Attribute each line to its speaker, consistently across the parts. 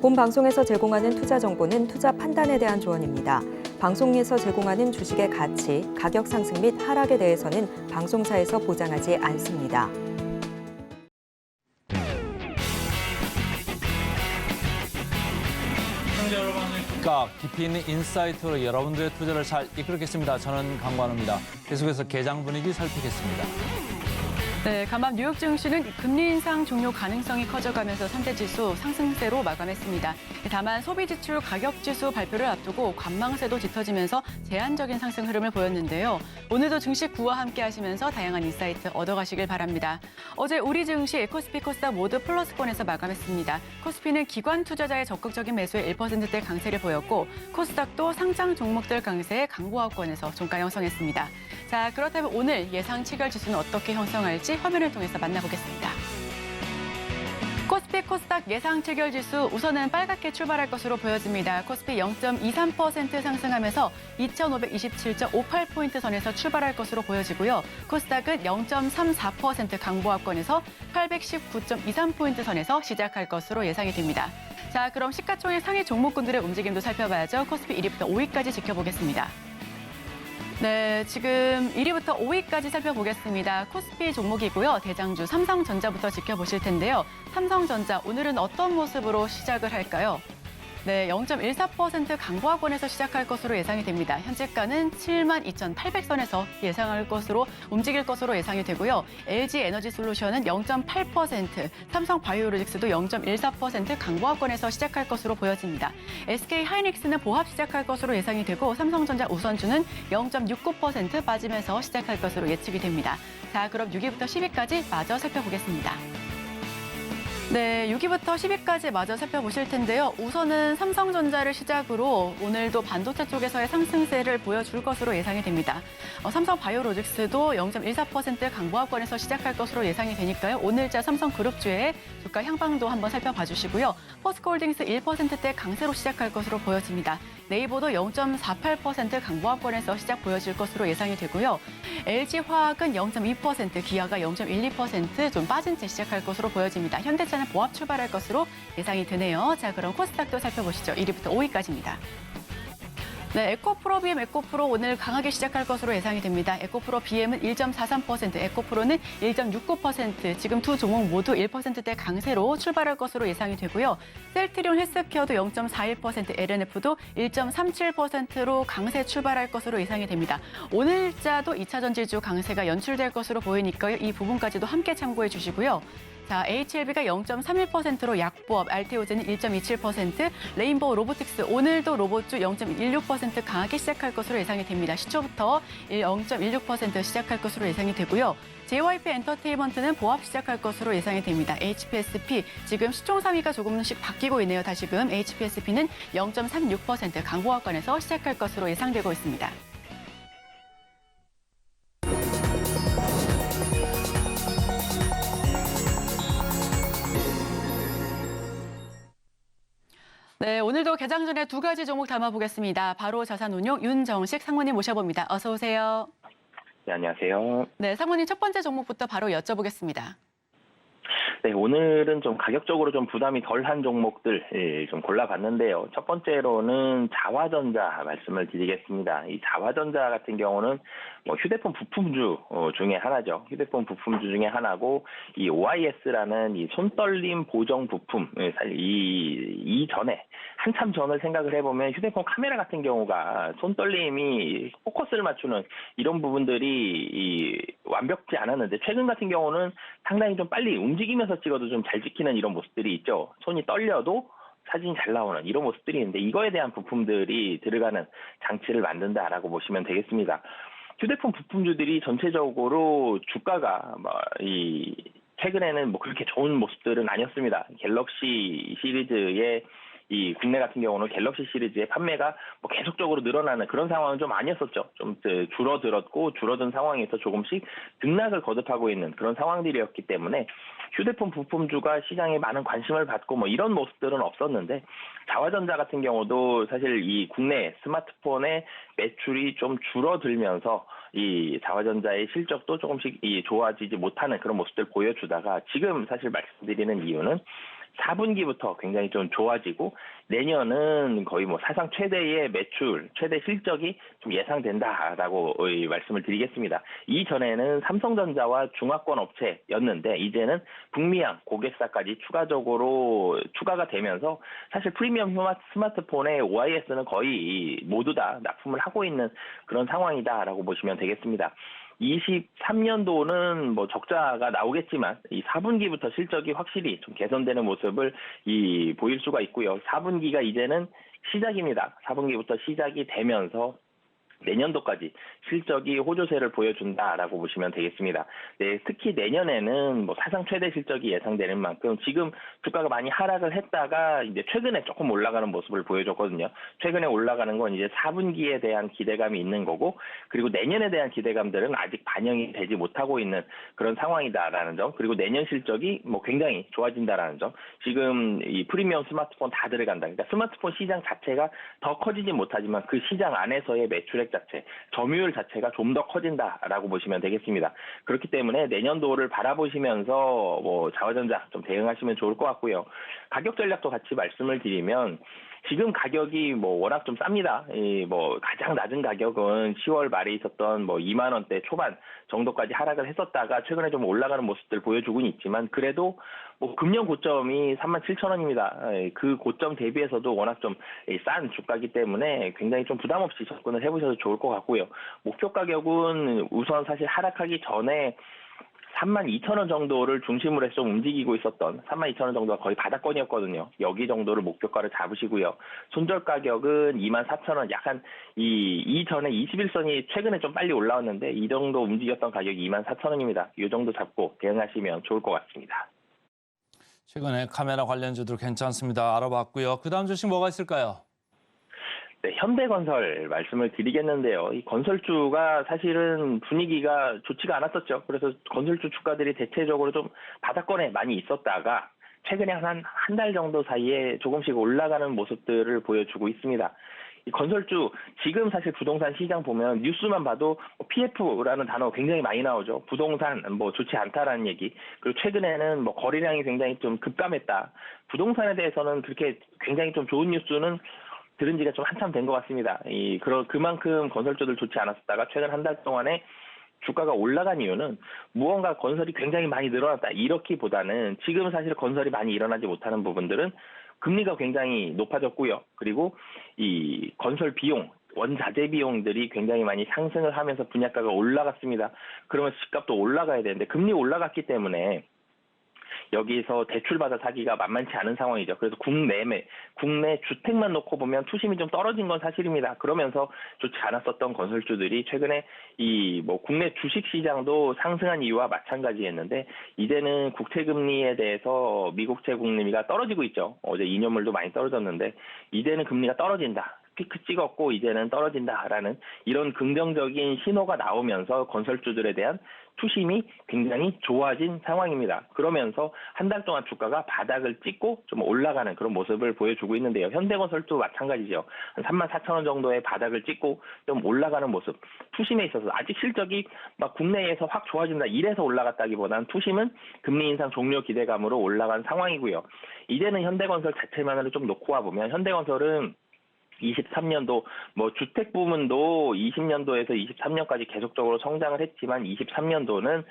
Speaker 1: 본 방송에서 제공하는 투자 정보는 투자 판단에 대한 조언입니다. 방송에서 제공하는 주식의 가치, 가격 상승 및 하락에 대해서는 방송사에서 보장하지 않습니다.
Speaker 2: 깊이 있는 인사이트로 여러분들의 투자를 잘 이끌겠습니다. 저는 강관우입니다. 계속해서 개장 분위기 살피겠습니다.
Speaker 3: 네, 간밤 뉴욕 증시는 금리 인상 종료 가능성이 커져가면서 3대 지수 상승세로 마감했습니다. 다만 소비 지출 가격 지수 발표를 앞두고 관망세도 짙어지면서 제한적인 상승 흐름을 보였는데요. 오늘도 증시 구와 함께 하시면서 다양한 인사이트 얻어가시길 바랍니다. 어제 우리 증시 코스피, 코스닥 모두 플러스권에서 마감했습니다. 코스피는 기관 투자자의 적극적인 매수에 1%대 강세를 보였고 코스닥도 상장 종목들 강세에 강보합권에서 종가 형성했습니다. 자, 그렇다면 오늘 예상 체결 지수는 어떻게 형성할지 화면을 통해서 만나보겠습니다. 코스피 코스닥 예상 체결 지수 우선은 빨갛게 출발할 것으로 보여집니다. 코스피 0.23% 상승하면서 2,527.58포인트 선에서 출발할 것으로 보여지고요. 코스닥은 0.34% 강보합권에서 819.23포인트 선에서 시작할 것으로 예상이 됩니다. 자, 그럼 시가총액 상위 종목군들의 움직임도 살펴봐야죠. 코스피 1위부터 5위까지 지켜보겠습니다. 네, 지금 1위부터 5위까지 살펴보겠습니다. 코스피 종목이고요. 대장주 삼성전자부터 지켜보실 텐데요. 삼성전자 오늘은 어떤 모습으로 시작을 할까요? 네, 0.14% 강보합권에서 시작할 것으로 예상이 됩니다. 현재가는 72,800선에서 예상할 것으로 움직일 것으로 예상이 되고요. LG에너지솔루션은 0.8%, 삼성바이오로직스도 0.14% 강보합권에서 시작할 것으로 보여집니다. SK하이닉스는 보합 시작할 것으로 예상이 되고 삼성전자 우선주는 0.69% 빠지면서 시작할 것으로 예측이 됩니다. 자, 그럼 6위부터 10위까지 마저 살펴보겠습니다. 네, 6위부터 10위까지 마저 살펴보실 텐데요. 우선은 삼성전자를 시작으로 오늘도 반도체 쪽에서의 상승세를 보여줄 것으로 예상이 됩니다. 삼성바이오로직스도 0.14% 강보합권에서 시작할 것으로 예상이 되니까요. 오늘자 삼성그룹주의 주가 향방도 한번 살펴봐 주시고요. 포스코홀딩스 1%대 강세로 시작할 것으로 보여집니다. 네이버도 0.48% 강보합권에서 시작 보여질 것으로 예상이 되고요. LG화학은 0.2%, 기아가 0.12% 좀 빠진 채 시작할 것으로 보여집니다. 현대차는 보합 출발할 것으로 예상이 되네요. 자, 그럼 코스닥도 살펴보시죠. 1위부터 5위까지입니다. 네, 에코프로, BM 에코프로 오늘 강하게 시작할 것으로 예상이 됩니다. 에코프로 BM은 1.43%, 에코프로는 1.69%, 지금 두 종목 모두 1%대 강세로 출발할 것으로 예상이 되고요. 셀트리온 헬스케어도 0.41%, LNF도 1.37%로 강세 출발할 것으로 예상이 됩니다. 오늘자도 2차전지주 강세가 연출될 것으로 보이니까요. 이 부분까지도 함께 참고해 주시고요. 자, HLB가 0.31%로 약보합, 알테오젠은 1.27%, 레인보우 로보틱스 오늘도 로봇주 0.16% 강하게 시작할 것으로 예상이 됩니다. 시초부터 0.16% 시작할 것으로 예상이 되고요. JYP 엔터테인먼트는 보합 시작할 것으로 예상이 됩니다. HPSP 지금 시총 3위가 조금씩 바뀌고 있네요. 다시금 HPSP는 0.36% 강보합권에서 시작할 것으로 예상되고 있습니다. 네, 오늘도 개장 전에 두 가지 종목 담아보겠습니다. 바로 자산운용 윤정식 상무님 모셔봅니다. 어서 오세요.
Speaker 4: 네, 안녕하세요.
Speaker 3: 네, 상무님 첫 번째 종목부터 바로 여쭤보겠습니다.
Speaker 4: 네, 오늘은 좀 가격적으로 좀 부담이 덜한 종목들 좀 골라봤는데요. 첫 번째로는 자화전자 말씀을 드리겠습니다. 이 자화전자 같은 경우는 뭐 휴대폰 부품주 중에 하나죠. 휴대폰 부품주 중에 하나고 이 OIS라는 이 손떨림 보정 부품 이전에 한참 전을 생각을 해보면 휴대폰 카메라 같은 경우가 손떨림이 포커스를 맞추는 이런 부분들이 완벽지 않았는데 최근 같은 경우는 상당히 좀 빨리 움직이면서 찍어도 좀 잘 찍히는 이런 모습들이 있죠. 손이 떨려도 사진이 잘 나오는 이런 모습들이 있는데 이거에 대한 부품들이 들어가는 장치를 만든다라고 보시면 되겠습니다. 휴대폰 부품주들이 전체적으로 주가가 최근에는 그렇게 좋은 모습들은 아니었습니다. 갤럭시 시리즈의 이 국내 같은 경우는 갤럭시 시리즈의 판매가 계속적으로 늘어나는 그런 상황은 좀 아니었었죠. 좀 줄어든 상황에서 조금씩 등락을 거듭하고 있는 그런 상황들이었기 때문에 휴대폰 부품주가 시장에 많은 관심을 받고 이런 모습들은 없었는데 자화전자 같은 경우도 사실 이 국내 스마트폰의 매출이 좀 줄어들면서 이 자화전자의 실적도 조금씩 좋아지지 못하는 그런 모습들 보여주다가 지금 사실 말씀드리는 이유는 4분기부터 굉장히 좀 좋아지고 내년은 거의 뭐 사상 최대의 매출, 최대 실적이 좀 예상된다라고 말씀을 드리겠습니다. 이전에는 삼성전자와 중화권 업체였는데 이제는 북미양 고객사까지 추가적으로 추가가 되면서 사실 프리미엄 스마트폰의 OIS는 거의 모두 다 납품을 하고 있는 그런 상황이다라고 보시면 되겠습니다. 23년도는 뭐 적자가 나오겠지만 이 4분기부터 실적이 확실히 좀 개선되는 모습을 보일 수가 있고요. 4분기가 이제는 시작입니다. 4분기부터 시작이 되면서 내년도까지 실적이 호조세를 보여준다라고 보시면 되겠습니다. 네, 특히 내년에는 뭐 사상 최대 실적이 예상되는 만큼 지금 주가가 많이 하락을 했다가 이제 최근에 조금 올라가는 모습을 보여줬거든요. 최근에 올라가는 건 이제 4분기에 대한 기대감이 있는 거고, 그리고 내년에 대한 기대감들은 아직 반영이 되지 못하고 있는 그런 상황이다라는 점, 그리고 내년 실적이 뭐 굉장히 좋아진다라는 점. 지금 이 프리미엄 스마트폰 다 들어간다. 그러니까 스마트폰 시장 자체가 더 커지지 못하지만 그 시장 안에서의 매출액 자체, 점유율 자체가 좀 더 커진다라고 보시면 되겠습니다. 그렇기 때문에 내년도를 바라보시면서 뭐 자화전자 좀 대응하시면 좋을 것 같고요. 가격 전략도 같이 말씀을 드리면 지금 가격이 뭐 워낙 좀 쌉니다. 뭐 가장 낮은 가격은 10월 말에 있었던 뭐 2만 원대 초반 정도까지 하락을 했었다가 최근에 좀 올라가는 모습들 보여주고는 있지만 그래도 뭐 금년 고점이 37,000원입니다. 그 고점 대비해서도 워낙 좀 싼 주가이기 때문에 굉장히 좀 부담 없이 접근을 해보셔도 좋을 것 같고요. 목표 가격은 우선 사실 하락하기 전에 32,000원 정도를 중심으로 해서 좀 움직이고 있었던 32,000원 정도가 거의 바닥권이었거든요. 여기 정도를 목표가를 잡으시고요. 손절 가격은 24,000원, 약간 이전에 21선이 최근에 좀 빨리 올라왔는데 이 정도 움직였던 가격이 24,000원입니다. 이 정도 잡고 대응하시면 좋을 것 같습니다.
Speaker 2: 최근에 카메라 관련주들 괜찮습니다. 알아봤고요. 그 다음 주식 뭐가 있을까요?
Speaker 4: 네, 현대건설 말씀을 드리겠는데요. 이 건설주가 사실은 분위기가 좋지가 않았었죠. 그래서 건설주 주가들이 대체적으로 좀 바닥권에 많이 있었다가 최근에 한 달 정도 사이에 조금씩 올라가는 모습들을 보여주고 있습니다. 이 건설주, 지금 사실 부동산 시장 보면 뉴스만 봐도 PF라는 단어가 굉장히 많이 나오죠. 부동산 뭐 좋지 않다라는 얘기. 그리고 최근에는 뭐 거래량이 굉장히 좀 급감했다. 부동산에 대해서는 그렇게 굉장히 좀 좋은 뉴스는 들은 지가 좀 한참 된 것 같습니다. 그만큼 건설주들 좋지 않았다가 최근 한 달 동안에 주가가 올라간 이유는 무언가 건설이 굉장히 많이 늘어났다. 이렇기보다는 지금 사실 건설이 많이 일어나지 못하는 부분들은 금리가 굉장히 높아졌고요. 그리고 이 건설 비용, 원자재 비용들이 굉장히 많이 상승을 하면서 분양가가 올라갔습니다. 그러면 집값도 올라가야 되는데 금리 올라갔기 때문에 여기서 대출받아 사기가 만만치 않은 상황이죠. 그래서 국내 주택만 놓고 보면 투심이 좀 떨어진 건 사실입니다. 그러면서 좋지 않았었던 건설주들이 최근에 뭐 국내 주식 시장도 상승한 이유와 마찬가지였는데 이제는 국채금리에 대해서 미국채 국리가 떨어지고 있죠. 어제 2년물도 많이 떨어졌는데 이제는 금리가 떨어진다. 피크 찍었고 이제는 떨어진다라는 이런 긍정적인 신호가 나오면서 건설주들에 대한 투심이 굉장히 좋아진 상황입니다. 그러면서 한 달 동안 주가가 바닥을 찍고 좀 올라가는 그런 모습을 보여주고 있는데요. 현대건설도 마찬가지죠. 한 34,000원 정도의 바닥을 찍고 좀 올라가는 모습. 투심에 있어서 아직 실적이 막 국내에서 확 좋아진다 이래서 올라갔다기보다는 투심은 금리 인상 종료 기대감으로 올라간 상황이고요. 이제는 현대건설 자체만으로 좀 놓고 와보면 현대건설은 23년도 뭐 주택 부문도 20년도에서 23년까지 계속적으로 성장을 했지만 23년도는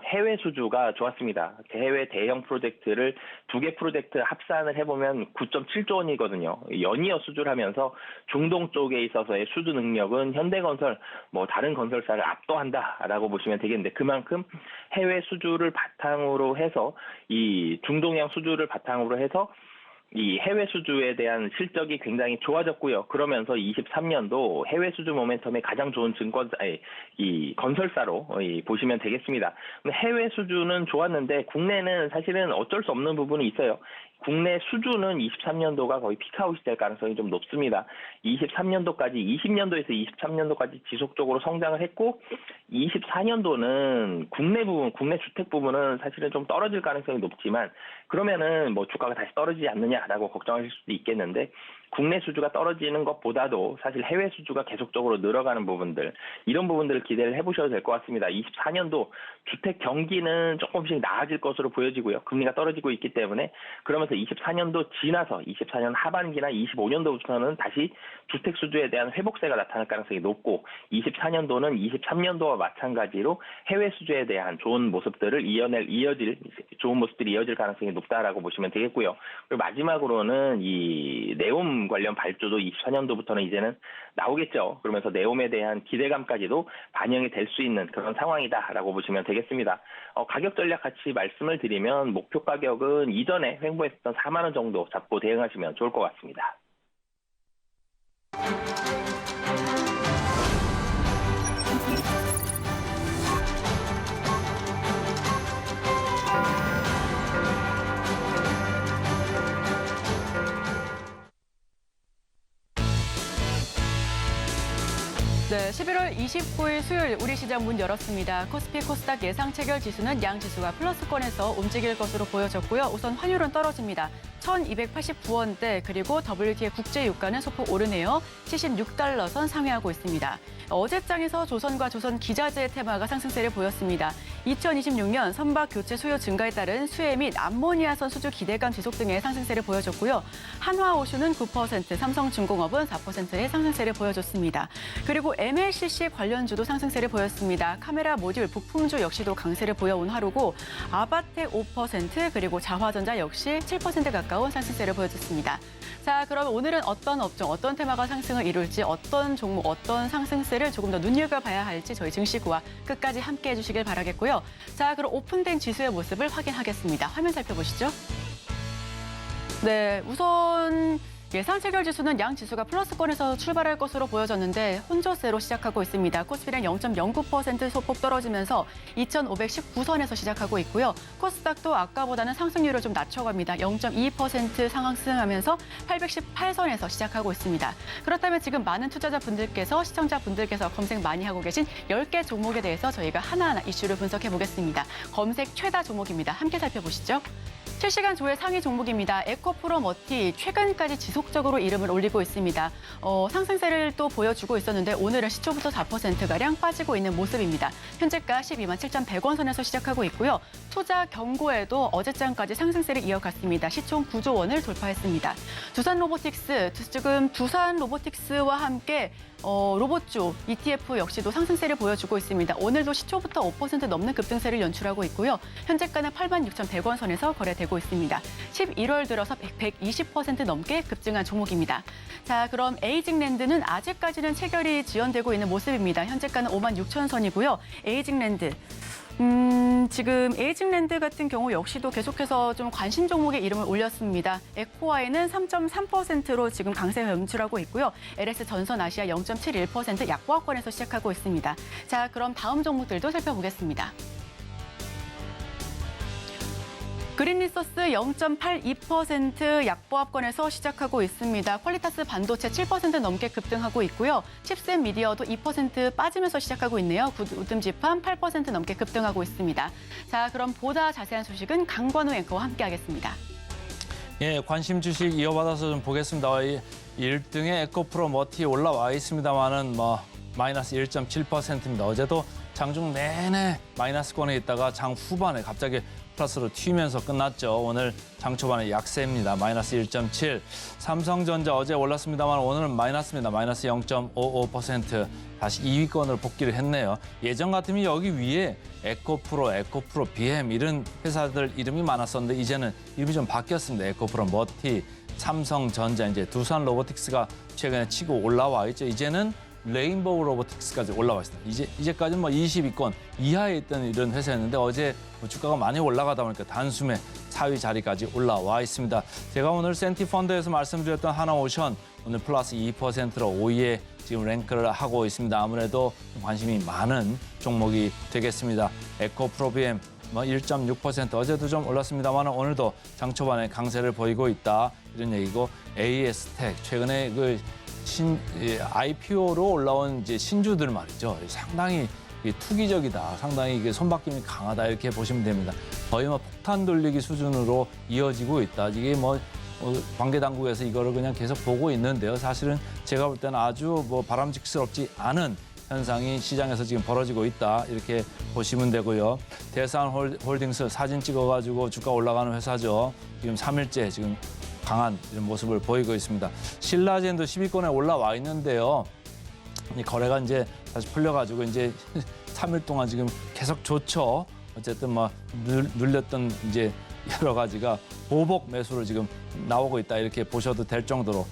Speaker 4: 해외 수주가 좋았습니다. 해외 대형 프로젝트를 2개 프로젝트 합산을 해보면 9.7조 원이거든요. 연이어 수주를 하면서 중동 쪽에 있어서의 수주 능력은 현대건설, 뭐 다른 건설사를 압도한다라고 보시면 되겠는데 그만큼 해외 수주를 바탕으로 해서 이 중동형 수주를 바탕으로 해서 이 해외 수주에 대한 실적이 굉장히 좋아졌고요. 그러면서 23년도 해외 수주 모멘텀에 가장 좋은 이 건설사로 보시면 되겠습니다. 해외 수주는 좋았는데 국내는 사실은 어쩔 수 없는 부분이 있어요. 국내 수주는 23년도가 거의 피크아웃이 될 가능성이 좀 높습니다. 23년도까지, 20년도에서 23년도까지 지속적으로 성장을 했고 24년도는 국내 주택 부분은 사실은 좀 떨어질 가능성이 높지만 그러면은 뭐 주가가 다시 떨어지지 않느냐 아니냐라고 걱정하실 수도 있겠는데 국내 수주가 떨어지는 것보다도 사실 해외 수주가 계속적으로 늘어가는 부분들 이런 부분들을 기대를 해보셔도 될 것 같습니다. 24년도 주택 경기는 조금씩 나아질 것으로 보여지고요. 금리가 떨어지고 있기 때문에 그러면서 24년도 지나서 24년 하반기나 25년도부터는 다시 주택 수주에 대한 회복세가 나타날 가능성이 높고 24년도는 23년도와 마찬가지로 해외 수주에 대한 좋은 모습들을 좋은 모습들이 이어질 가능성이 높다라고 보시면 되겠고요. 그리고 마지막으로는 이 네옴 관련 발주도 24년도부터는 이제는 나오겠죠. 그러면서 네옴에 대한 기대감까지도 반영이 될 수 있는 그런 상황이다라고 보시면 되겠습니다. 가격 전략 같이 말씀을 드리면 목표 가격은 이전에 횡보했던 4만 원 정도 잡고 대응하시면 좋을 것 같습니다.
Speaker 3: 네, 11월 29일 수요일 우리 시장 문 열었습니다. 코스피 코스닥 예상 체결 지수는 양 지수가 플러스권에서 움직일 것으로 보여졌고요. 우선 환율은 떨어집니다. 1,289원대 그리고 WTI 국제 유가는 소폭 오르네요. 76달러 선 상회하고 있습니다. 어제장에서 조선과 조선 기자재 테마가 상승세를 보였습니다. 2026년 선박 교체 수요 증가에 따른 수혜 및 암모니아선 수주 기대감 지속 등의 상승세를 보여줬고요. 한화오션은 9%, 삼성중공업은 4%의 상승세를 보여줬습니다. 그리고 MLCC 관련주도 상승세를 보였습니다. 카메라 모듈, 부품주 역시도 강세를 보여온 하루고 아바텍 5%, 그리고 자화전자 역시 7% 가까운 상승세를 보여줬습니다. 자, 그럼 오늘은 어떤 업종, 어떤 테마가 상승을 이룰지, 어떤 종목, 어떤 상승세를 조금 더 눈여겨봐야 할지 저희 증시구와 끝까지 함께해 주시길 바라겠고요. 자, 그럼 오픈된 지수의 모습을 확인하겠습니다. 화면 살펴보시죠. 네, 우선 예상 체결 지수는 양 지수가 플러스권에서 출발할 것으로 보여졌는데 혼조세로 시작하고 있습니다. 코스피는 0.09% 소폭 떨어지면서 2,519선에서 시작하고 있고요. 코스닥도 아까보다는 상승률을 좀 낮춰갑니다. 0.2% 상승하면서 818선에서 시작하고 있습니다. 그렇다면 지금 많은 투자자분들께서 시청자분들께서 검색 많이 하고 계신 10개 종목에 대해서 저희가 하나하나 이슈를 분석해 보겠습니다. 검색 최다 종목입니다. 함께 살펴보시죠. 실시간 조회 상위 종목입니다. 에코프로머티 최근까지 지속적으로 이름을 올리고 있습니다. 상승세를 또 보여주고 있었는데 오늘은 시초부터 4%가량 빠지고 있는 모습입니다. 현재가 12만 7,100원 선에서 시작하고 있고요. 투자 경고에도 어제장까지 상승세를 이어갔습니다. 시총 9조 원을 돌파했습니다. 두산 로보틱스, 지금 두산 로보틱스와 함께 로봇주 ETF 역시도 상승세를 보여주고 있습니다. 오늘도 시초부터 5% 넘는 급등세를 연출하고 있고요. 현재가는 86,100원 선에서 거래되고 있습니다. 11월 들어서 120% 넘게 급증한 종목입니다. 자, 그럼 에이징랜드는 아직까지는 체결이 지연되고 있는 모습입니다. 현재가는 56,000선이고요. 에이징랜드. 지금 에이징랜드 같은 경우 역시도 계속해서 좀 관심 종목의 이름을 올렸습니다. 에코와이는 3.3%로 지금 강세 연출하고 있고요. LS 전선 아시아 0.71% 약보합권에서 시작하고 있습니다. 자, 그럼 다음 종목들도 살펴보겠습니다. 그린리소스 0.82% 약보합권에서 시작하고 있습니다. 퀄리타스 반도체 7% 넘게 급등하고 있고요. 칩셋 미디어도 2% 빠지면서 시작하고 있네요. 우듬지판 8% 넘게 급등하고 있습니다. 자, 그럼 보다 자세한 소식은 강관우 앵커와 함께하겠습니다.
Speaker 2: 예, 관심 주식 이어받아서 좀 보겠습니다. 1등에 에코프로머티 올라와 있습니다만은 마이너스 1.7%입니다. 어제도 장중 내내 마이너스권에 있다가 장 후반에 갑자기 플러스로 튀면서 끝났죠. 오늘 장 초반에 약세입니다. 마이너스 1.7. 삼성전자 어제 올랐습니다만 오늘은 마이너스입니다. 마이너스 0.55%. 다시 2위권으로 복귀를 했네요. 예전 같으면 여기 위에 에코프로, BM 이런 회사들 이름이 많았었는데 이제는 이름이 좀 바뀌었습니다. 에코프로, 머티, 삼성전자, 이제 두산 로보틱스가 최근에 치고 올라와 있죠. 이제는 레인보우 로보틱스까지 올라와 있습니다. 이제까지는 20위권 이하에 있던 이런 회사였는데 어제 주가가 많이 올라가다 보니까 단숨에 4위 자리까지 올라와 있습니다. 제가 오늘 센티펀드에서 말씀드렸던 하나오션 오늘 플러스 2%로 5위에 지금 랭크를 하고 있습니다. 아무래도 관심이 많은 종목이 되겠습니다. 에코프로비엠 1.6% 어제도 좀 올랐습니다만 오늘도 장 초반에 강세를 보이고 있다 이런 얘기고 AS텍 최근에 IPO로 올라온 이제 신주들 말이죠. 상당히 투기적이다. 상당히 손바뀜이 강하다. 이렇게 보시면 됩니다. 거의 폭탄 돌리기 수준으로 이어지고 있다. 이게 관계 당국에서 이거를 그냥 계속 보고 있는데요. 사실은 제가 볼 때는 아주 뭐 바람직스럽지 않은 현상이 시장에서 지금 벌어지고 있다 이렇게 보시면 되고요. 대산홀딩스 사진 찍어가지고 주가 올라가는 회사죠. 지금 3일째 지금 강한 이런 모습을 보이고 있습니다. 신라젠도 10위권에 올라와 있는데요. 이 거래가 이제 다시 풀려가지고 이제 3일 동안 지금 계속 좋죠. 어쨌든 뭐 눌렸던 이제 여러 가지가 보복 매수로 지금 나오고 있다 이렇게 보셔도 될 정도로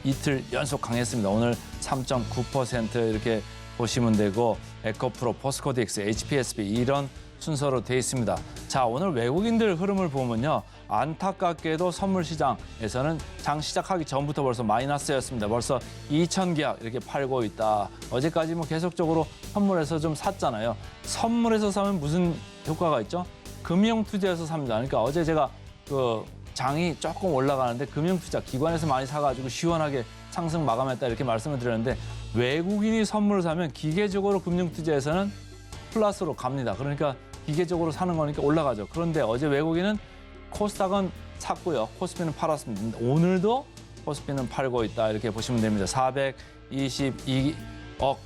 Speaker 2: 이틀 연속 강했습니다. 오늘 3.9% 이렇게 보시면 되고 에코프로, 포스코DX, HPSB 이런 순서로 돼 있습니다. 자, 오늘 외국인들 흐름을 보면요. 안타깝게도 선물 시장에서는 장 시작하기 전부터 벌써 마이너스였습니다. 벌써 2,000계약 이렇게 팔고 있다. 어제까지 뭐 계속적으로 선물에서 좀 샀잖아요. 선물에서 사면 무슨 효과가 있죠? 금융투자에서 삽니다. 그러니까 어제 제가 그 장이 조금 올라가는데 금융투자 기관에서 많이 사가지고 시원하게 상승 마감했다 이렇게 말씀을 드렸는데 외국인이 선물을 사면 기계적으로 금융투자에서는 플러스로 갑니다. 그러니까 기계적으로 사는 거니까 올라가죠. 그런데 어제 외국인은 코스닥은 샀고요. 코스피는 팔았습니다. 오늘도 코스피는 팔고 있다 이렇게 보시면 됩니다. 422억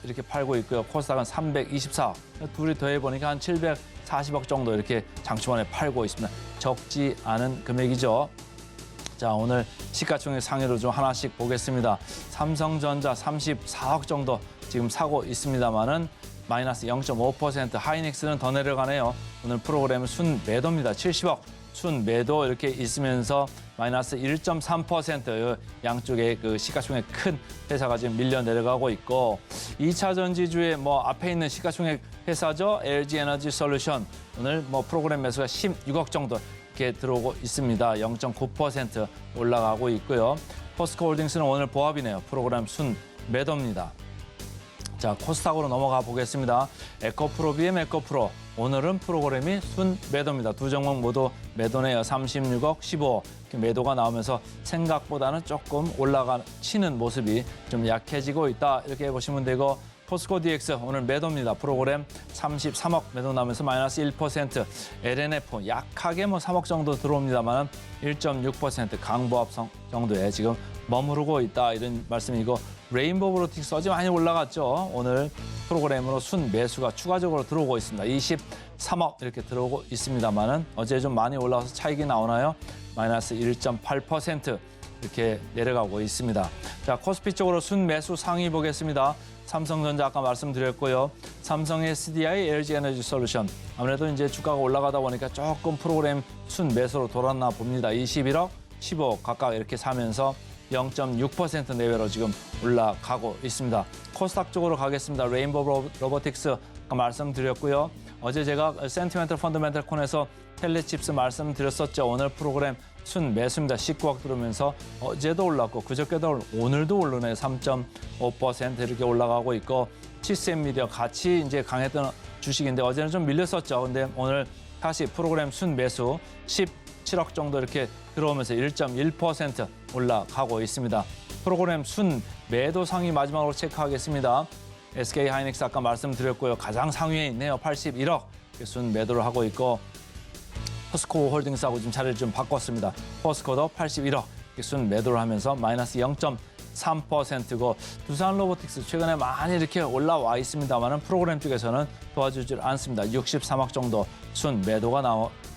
Speaker 2: 이렇게 팔고 있고요. 코스닥은 324억. 둘이 더해보니까 한 740억 정도 이렇게 장초반에 팔고 있습니다. 적지 않은 금액이죠. 자, 오늘 시가총액 상위로 좀 하나씩 보겠습니다. 삼성전자 34억 정도 지금 사고 있습니다만은 마이너스 0.5%, 하이닉스는 더 내려가네요. 오늘 프로그램은 순매도입니다. 70억 순매도 이렇게 있으면서 마이너스 1.3% 양쪽에 그 시가총액 큰 회사가 지금 밀려 내려가고 있고 2차 전지주의 뭐 앞에 있는 시가총액 회사죠. LG 에너지 솔루션 오늘 뭐 프로그램 매수가 16억 정도 이렇게 들어오고 있습니다. 0.9% 올라가고 있고요. 포스코홀딩스는 오늘 보합이네요. 프로그램 순매도입니다. 자, 코스닥으로 넘어가 보겠습니다. 에코프로, BM 에코프로. 오늘은 프로그램이 순매도입니다. 두 종목 모두 매도네요. 36억, 15억. 매도가 나오면서 생각보다는 조금 치는 모습이 좀 약해지고 있다. 이렇게 보시면 되고 포스코DX 오늘 매도입니다. 프로그램 33억 매도 나오면서 마이너스 1%. LNF 약하게 뭐 3억 정도 들어옵니다만 1.6% 강보합성 정도에 지금 머무르고 있다. 이런 말씀이고 레인보우 브로틱스 어제 많이 올라갔죠. 오늘 프로그램으로 순매수가 추가적으로 들어오고 있습니다. 23억 이렇게 들어오고 있습니다만은 어제 좀 많이 올라와서 차익이 나오나요? 마이너스 1.8% 이렇게 내려가고 있습니다. 자, 코스피 쪽으로 순매수 상위 보겠습니다. 삼성전자 아까 말씀드렸고요. 삼성 SDI, LG 에너지 솔루션 아무래도 이제 주가가 올라가다 보니까 조금 프로그램 순매수로 돌았나 봅니다. 21억, 15억 각각 이렇게 사면서 0.6% 내외로 지금 올라가고 있습니다. 코스닥 쪽으로 가겠습니다. 레인보우 로보틱스 아까 말씀드렸고요. 어제 제가 센티멘털 펀더멘털 콘에서 텔레칩스 말씀드렸었죠. 오늘 프로그램 순매수입니다. 19억 들어오면서 어제도 올랐고 그저께도 오늘도 오르네 3.5% 이렇게 올라가고 있고 치스엠 미디어 같이 이제 강했던 주식인데 어제는 좀 밀렸었죠. 근데 오늘 다시 프로그램 순매수 17억 정도 이렇게 들어오면서 1.1% 올라가고 있습니다. 프로그램 순매도 상위 마지막으로 체크하겠습니다. SK 하이닉스 아까 말씀드렸고요. 가장 상위에 있네요. 81억 순매도를 하고 있고 포스코 홀딩스하고 지금 자리를 좀 바꿨습니다. 포스코도 81억 순매도를 하면서 마이너스 0.3%고 두산 로보틱스 최근에 많이 이렇게 올라와 있습니다만 프로그램 쪽에서는 도와주질 않습니다. 63억 정도 순매도가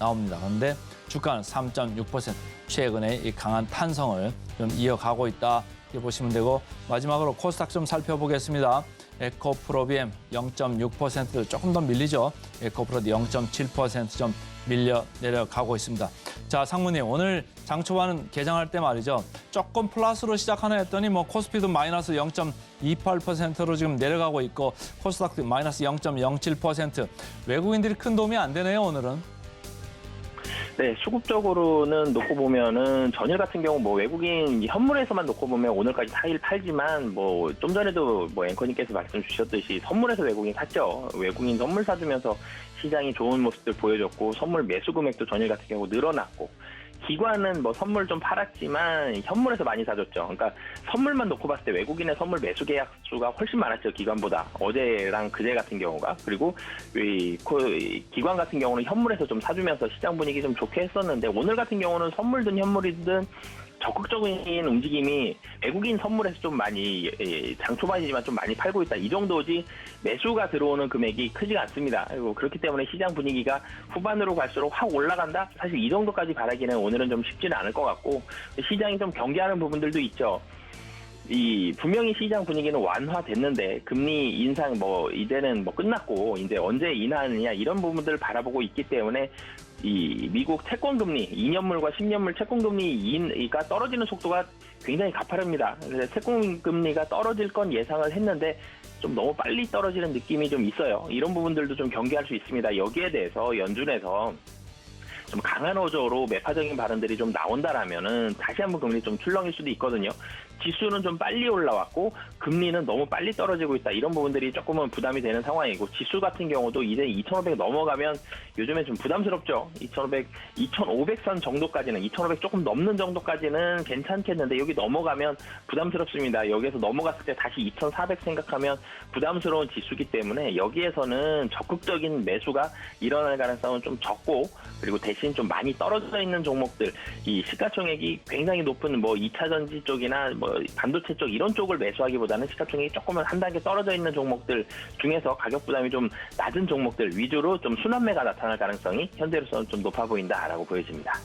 Speaker 2: 나옵니다. 그런데 주가는 3.6% 최근에 이 강한 탄성을 좀 이어가고 있다 이렇게 보시면 되고 마지막으로 코스닥 좀 살펴보겠습니다. 에코프로 BM 0.6% 조금 더 밀리죠. 에코프로도 0.7% 좀 밀려 내려가고 있습니다. 자, 상무님 오늘 장 초반은 개장할 때 말이죠. 조금 플러스로 시작하나 했더니 뭐 코스피도 마이너스 0.28%로 지금 내려가고 있고 코스닥도 마이너스 0.07%. 외국인들이 큰 도움이 안 되네요, 오늘은.
Speaker 4: 네, 수급적으로는 놓고 보면은 전일 같은 경우 뭐 외국인 현물에서만 놓고 보면 오늘까지 4일 팔지만 뭐 좀 전에도 뭐 앵커님께서 말씀 주셨듯이 선물에서 외국인 샀죠. 외국인 선물 사주면서 시장이 좋은 모습들 보여줬고 선물 매수 금액도 전일 같은 경우 늘어났고 기관은 뭐 선물 좀 팔았지만 현물에서 많이 사줬죠. 그러니까 선물만 놓고 봤을 때 외국인의 선물 매수 계약 수가 훨씬 많았죠. 기관보다. 어제랑 그제 같은 경우가. 그리고 기관 같은 경우는 현물에서 좀 사주면서 시장 분위기 좀 좋게 했었는데 오늘 같은 경우는 선물든 현물이든 적극적인 움직임이 외국인 선물에서 좀 많이 장 초반이지만 좀 많이 팔고 있다. 이 정도지 매수가 들어오는 금액이 크지가 않습니다. 그리고 그렇기 때문에 시장 분위기가 후반으로 갈수록 확 올라간다? 사실 이 정도까지 바라기는 오늘은 좀 쉽지는 않을 것 같고 시장이 좀 경계하는 부분들도 있죠. 분명히 시장 분위기는 완화됐는데 금리 인상 이제는 끝났고 이제 언제 인하하느냐 이런 부분들을 바라보고 있기 때문에 이 미국 채권금리 2년물과 10년물 채권금리가 떨어지는 속도가 굉장히 가파릅니다. 그래서 채권금리가 떨어질 건 예상을 했는데 좀 너무 빨리 떨어지는 느낌이 좀 있어요. 이런 부분들도 좀 경계할 수 있습니다. 여기에 대해서 연준에서 좀 강한 어조로 매파적인 발언들이 좀 나온다라면은 다시 한번 금리 좀 출렁일 수도 있거든요. 지수는 좀 빨리 올라왔고 금리는 너무 빨리 떨어지고 있다. 이런 부분들이 조금은 부담이 되는 상황이고 지수 같은 경우도 이제 2,500 넘어가면 요즘에 좀 부담스럽죠. 2,500선 정도까지는 2,500 조금 넘는 정도까지는 괜찮겠는데 여기 넘어가면 부담스럽습니다. 여기에서 넘어갔을 때 다시 2,400 생각하면 부담스러운 지수기 때문에 여기에서는 적극적인 매수가 일어날 가능성은 좀 적고 그리고 대신 좀 많이 떨어져 있는 종목들 이 시가총액이 굉장히 높은 2차전지 쪽이나 반도체 쪽 이런 쪽을 매수하기보다는 시가총액이 조금은 한 단계 떨어져 있는 종목들 중에서 가격 부담이 좀 낮은 종목들 위주로 좀 순환매가 나타날 가능성이 현재로서는 좀 높아 보인다라고 보여집니다.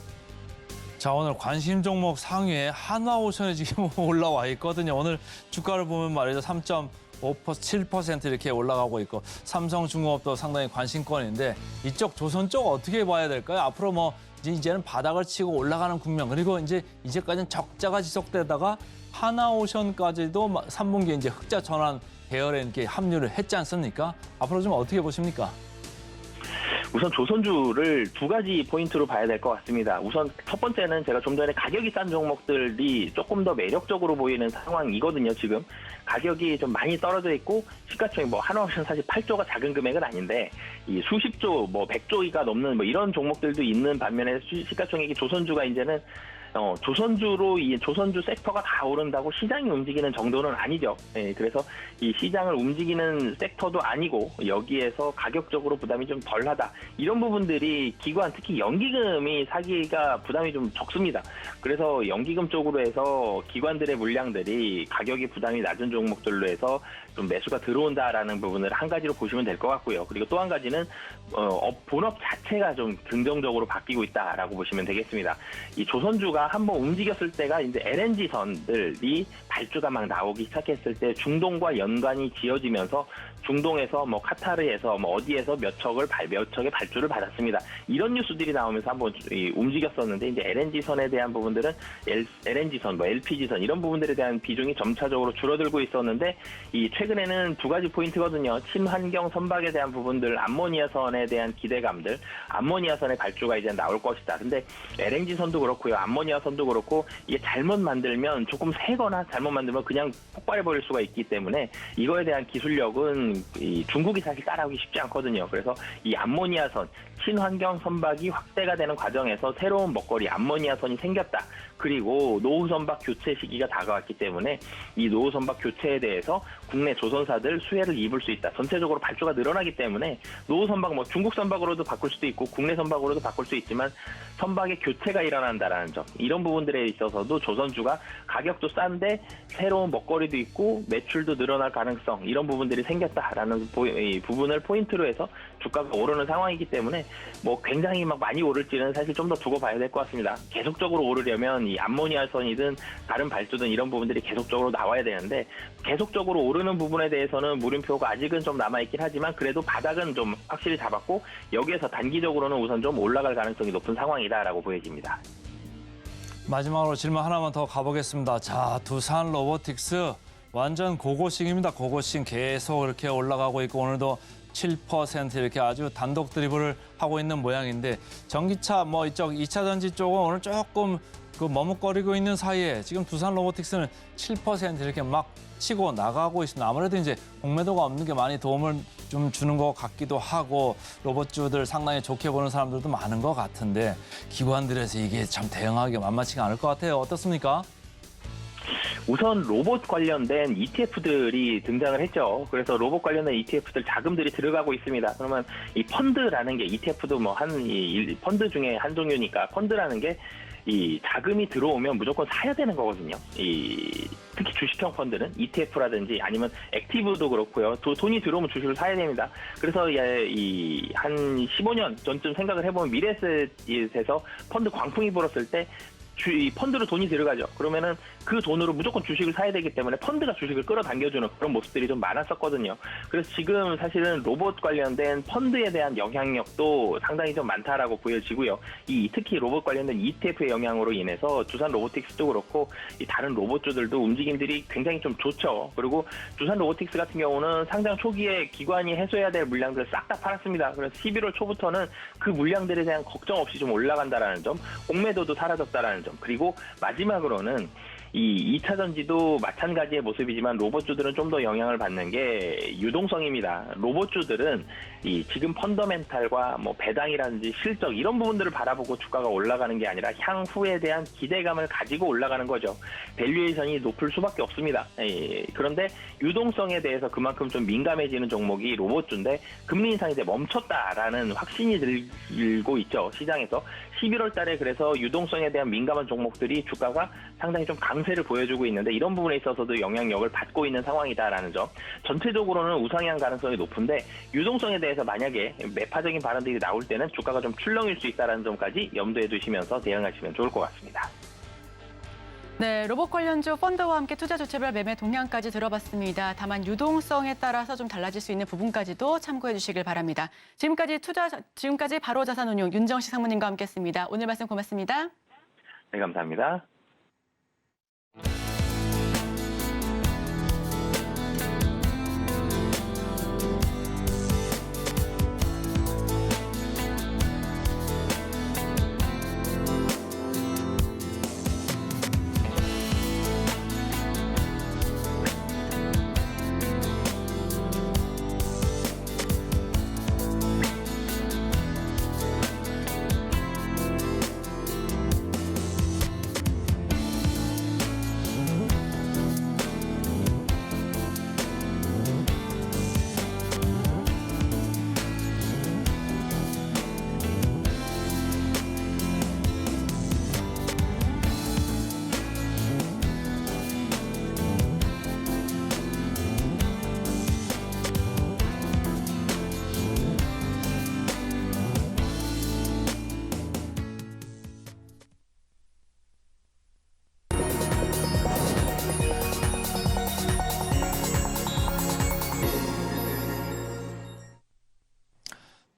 Speaker 2: 자, 오늘 관심 종목 상위에 한화오션이 지금 올라와 있거든요. 오늘 주가를 보면 말이죠. 7% 이렇게 올라가고 있고 삼성중공업도 상당히 관심권인데 이쪽 조선 쪽 어떻게 봐야 될까요? 앞으로 이제는 바닥을 치고 올라가는 국면 그리고 이제까지는 적자가 지속되다가 하나오션까지도 3분기에 이제 흑자 전환 계열에 이렇게 합류를 했지 않습니까? 앞으로 좀 어떻게 보십니까?
Speaker 4: 우선 조선주를 두 가지 포인트로 봐야 될 것 같습니다. 우선 첫 번째는 제가 좀 전에 가격이 싼 종목들이 조금 더 매력적으로 보이는 상황이거든요. 지금 가격이 좀 많이 떨어져 있고 시가총액 하나오션 사실 8조가 작은 금액은 아닌데 이 수십조 100조가 넘는 이런 종목들도 있는 반면에 시가총액이 조선주가 이제는 조선주로 이 조선주 섹터가 다 오른다고 시장이 움직이는 정도는 아니죠. 그래서 이 시장을 움직이는 섹터도 아니고 여기에서 가격적으로 부담이 좀 덜하다. 이런 부분들이 기관 특히 연기금이 사기가 부담이 좀 적습니다. 그래서 연기금 쪽으로 해서 기관들의 물량들이 가격이 부담이 낮은 종목들로 해서 좀 매수가 들어온다라는 부분을 한 가지로 보시면 될 것 같고요. 그리고 또 한 가지는 본업 자체가 좀 긍정적으로 바뀌고 있다라고 보시면 되겠습니다. 이 조선주가 한번 움직였을 때가 이제 LNG 선들이 발주가 막 나오기 시작했을 때 중동과 연관이 지어지면서 중동에서 카타르에서 어디에서 몇 척의 발주를 받았습니다. 이런 뉴스들이 나오면서 한번 움직였었는데 이제 LNG 선에 대한 부분들은 LNG 선, LPG 선 이런 부분들에 대한 비중이 점차적으로 줄어들고 있었는데 이 최근에는 두 가지 포인트거든요. 친환경 선박에 대한 부분들, 암모니아 선에 대한 기대감들, 암모니아 선의 발주가 이제 나올 것이다. 근데 LNG 선도 그렇고요, 암모니아 선도 그렇고 이게 잘못 만들면 조금 세거나 잘못 만들면 그냥 폭발해버릴 수가 있기 때문에 이거에 대한 기술력은 이 중국이 사실 따라오기 쉽지 않거든요. 그래서 이 암모니아선, 친환경 선박이 확대가 되는 과정에서 새로운 먹거리 암모니아선이 생겼다. 그리고 노후 선박 교체 시기가 다가왔기 때문에 이 노후 선박 교체에 대해서 국내 조선사들 수혜를 입을 수 있다. 전체적으로 발주가 늘어나기 때문에 노후 선박 중국 선박으로도 바꿀 수도 있고 국내 선박으로도 바꿀 수 있지만 선박의 교체가 일어난다라는 점 이런 부분들에 있어서도 조선주가 가격도 싼데 새로운 먹거리도 있고 매출도 늘어날 가능성 이런 부분들이 생겼다라는 부분을 포인트로 해서 주가가 오르는 상황이기 때문에 굉장히 많이 오를지는 사실 좀 더 두고 봐야 될 것 같습니다. 계속적으로 오르려면 이 암모니아선이든 다른 발주든 이런 부분들이 계속적으로 나와야 되는데 계속적으로 오르는 부분에 대해서는 물음표가 아직은 좀 남아있긴 하지만 그래도 바닥은 좀 확실히 잡았고 여기에서 단기적으로는 우선 좀 올라갈 가능성이 높은 상황이다라고 보여집니다.
Speaker 2: 마지막으로 질문 하나만 더 가보겠습니다. 자, 두산 로보틱스 완전 고고싱입니다. 고고싱 계속 이렇게 올라가고 있고 오늘도 7% 이렇게 아주 단독 드리블을 하고 있는 모양인데 전기차 이쪽 2차 전지 쪽은 오늘 조금 머뭇거리고 있는 사이에 지금 두산 로보틱스는 7% 이렇게 막 치고 나가고 있습니다. 아무래도 이제 공매도가 없는 게 많이 도움을 좀 주는 것 같기도 하고 로봇주들 상당히 좋게 보는 사람들도 많은 것 같은데 기관들에서 이게 참 대응하기 만만치가 않을 것 같아요. 어떻습니까?
Speaker 4: 우선 로봇 관련된 ETF들이 등장을 했죠. 그래서 로봇 관련된 ETF들 자금들이 들어가고 있습니다. 그러면 이 펀드라는 게 ETF도 펀드 중에 한 종류니까 펀드라는 게 이 자금이 들어오면 무조건 사야 되는 거거든요. 특히 주식형 펀드는 ETF라든지 아니면 액티브도 그렇고요. 돈이 들어오면 주식을 사야 됩니다. 그래서 한 15년 전쯤 생각을 해보면 미래에셋에서 펀드 광풍이 불었을 때 이 펀드로 돈이 들어가죠. 그러면은 그 돈으로 무조건 주식을 사야 되기 때문에 펀드가 주식을 끌어당겨주는 그런 모습들이 좀 많았었거든요. 그래서 지금 사실은 로봇 관련된 펀드에 대한 영향력도 상당히 좀 많다라고 보여지고요. 특히 로봇 관련된 ETF의 영향으로 인해서 두산 로보틱스도 그렇고 이 다른 로봇주들도 움직임들이 굉장히 좀 좋죠. 그리고 두산 로보틱스 같은 경우는 상장 초기에 기관이 해소해야 될 물량들을 싹 다 팔았습니다. 그래서 11월 초부터는 그 물량들에 대한 걱정 없이 좀 올라간다라는 점, 공매도도 사라졌다라는 점, 그리고 마지막으로는 이 2차 전지도 마찬가지의 모습이지만 로봇주들은 좀 더 영향을 받는 게 유동성입니다. 로봇주들은 지금 펀더멘탈과 뭐 배당이라든지 실적 이런 부분들을 바라보고 주가가 올라가는 게 아니라 향후에 대한 기대감을 가지고 올라가는 거죠. 밸류에이션이 높을 수밖에 없습니다. 그런데 유동성에 대해서 그만큼 좀 민감해지는 종목이 로봇주인데 금리 인상이 이제 멈췄다라는 확신이 들고 있죠. 시장에서. 11월 달에 그래서 유동성에 대한 민감한 종목들이 주가가 상당히 좀 강세를 보여주고 있는데 이런 부분에 있어서도 영향력을 받고 있는 상황이다라는 점. 전체적으로는 우상향 가능성이 높은데 유동성에 대해서 만약에 매파적인 발언들이 나올 때는 주가가 좀 출렁일 수 있다는 점까지 염두에 두시면서 대응하시면 좋을 것 같습니다.
Speaker 3: 네, 로봇 관련주 펀드와 함께 투자 주체별 매매 동향까지 들어봤습니다. 다만 유동성에 따라서 좀 달라질 수 있는 부분까지도 참고해 주시길 바랍니다. 지금까지 바로자산운용 윤정식 상무님과 함께했습니다. 오늘 말씀 고맙습니다.
Speaker 4: 네, 감사합니다.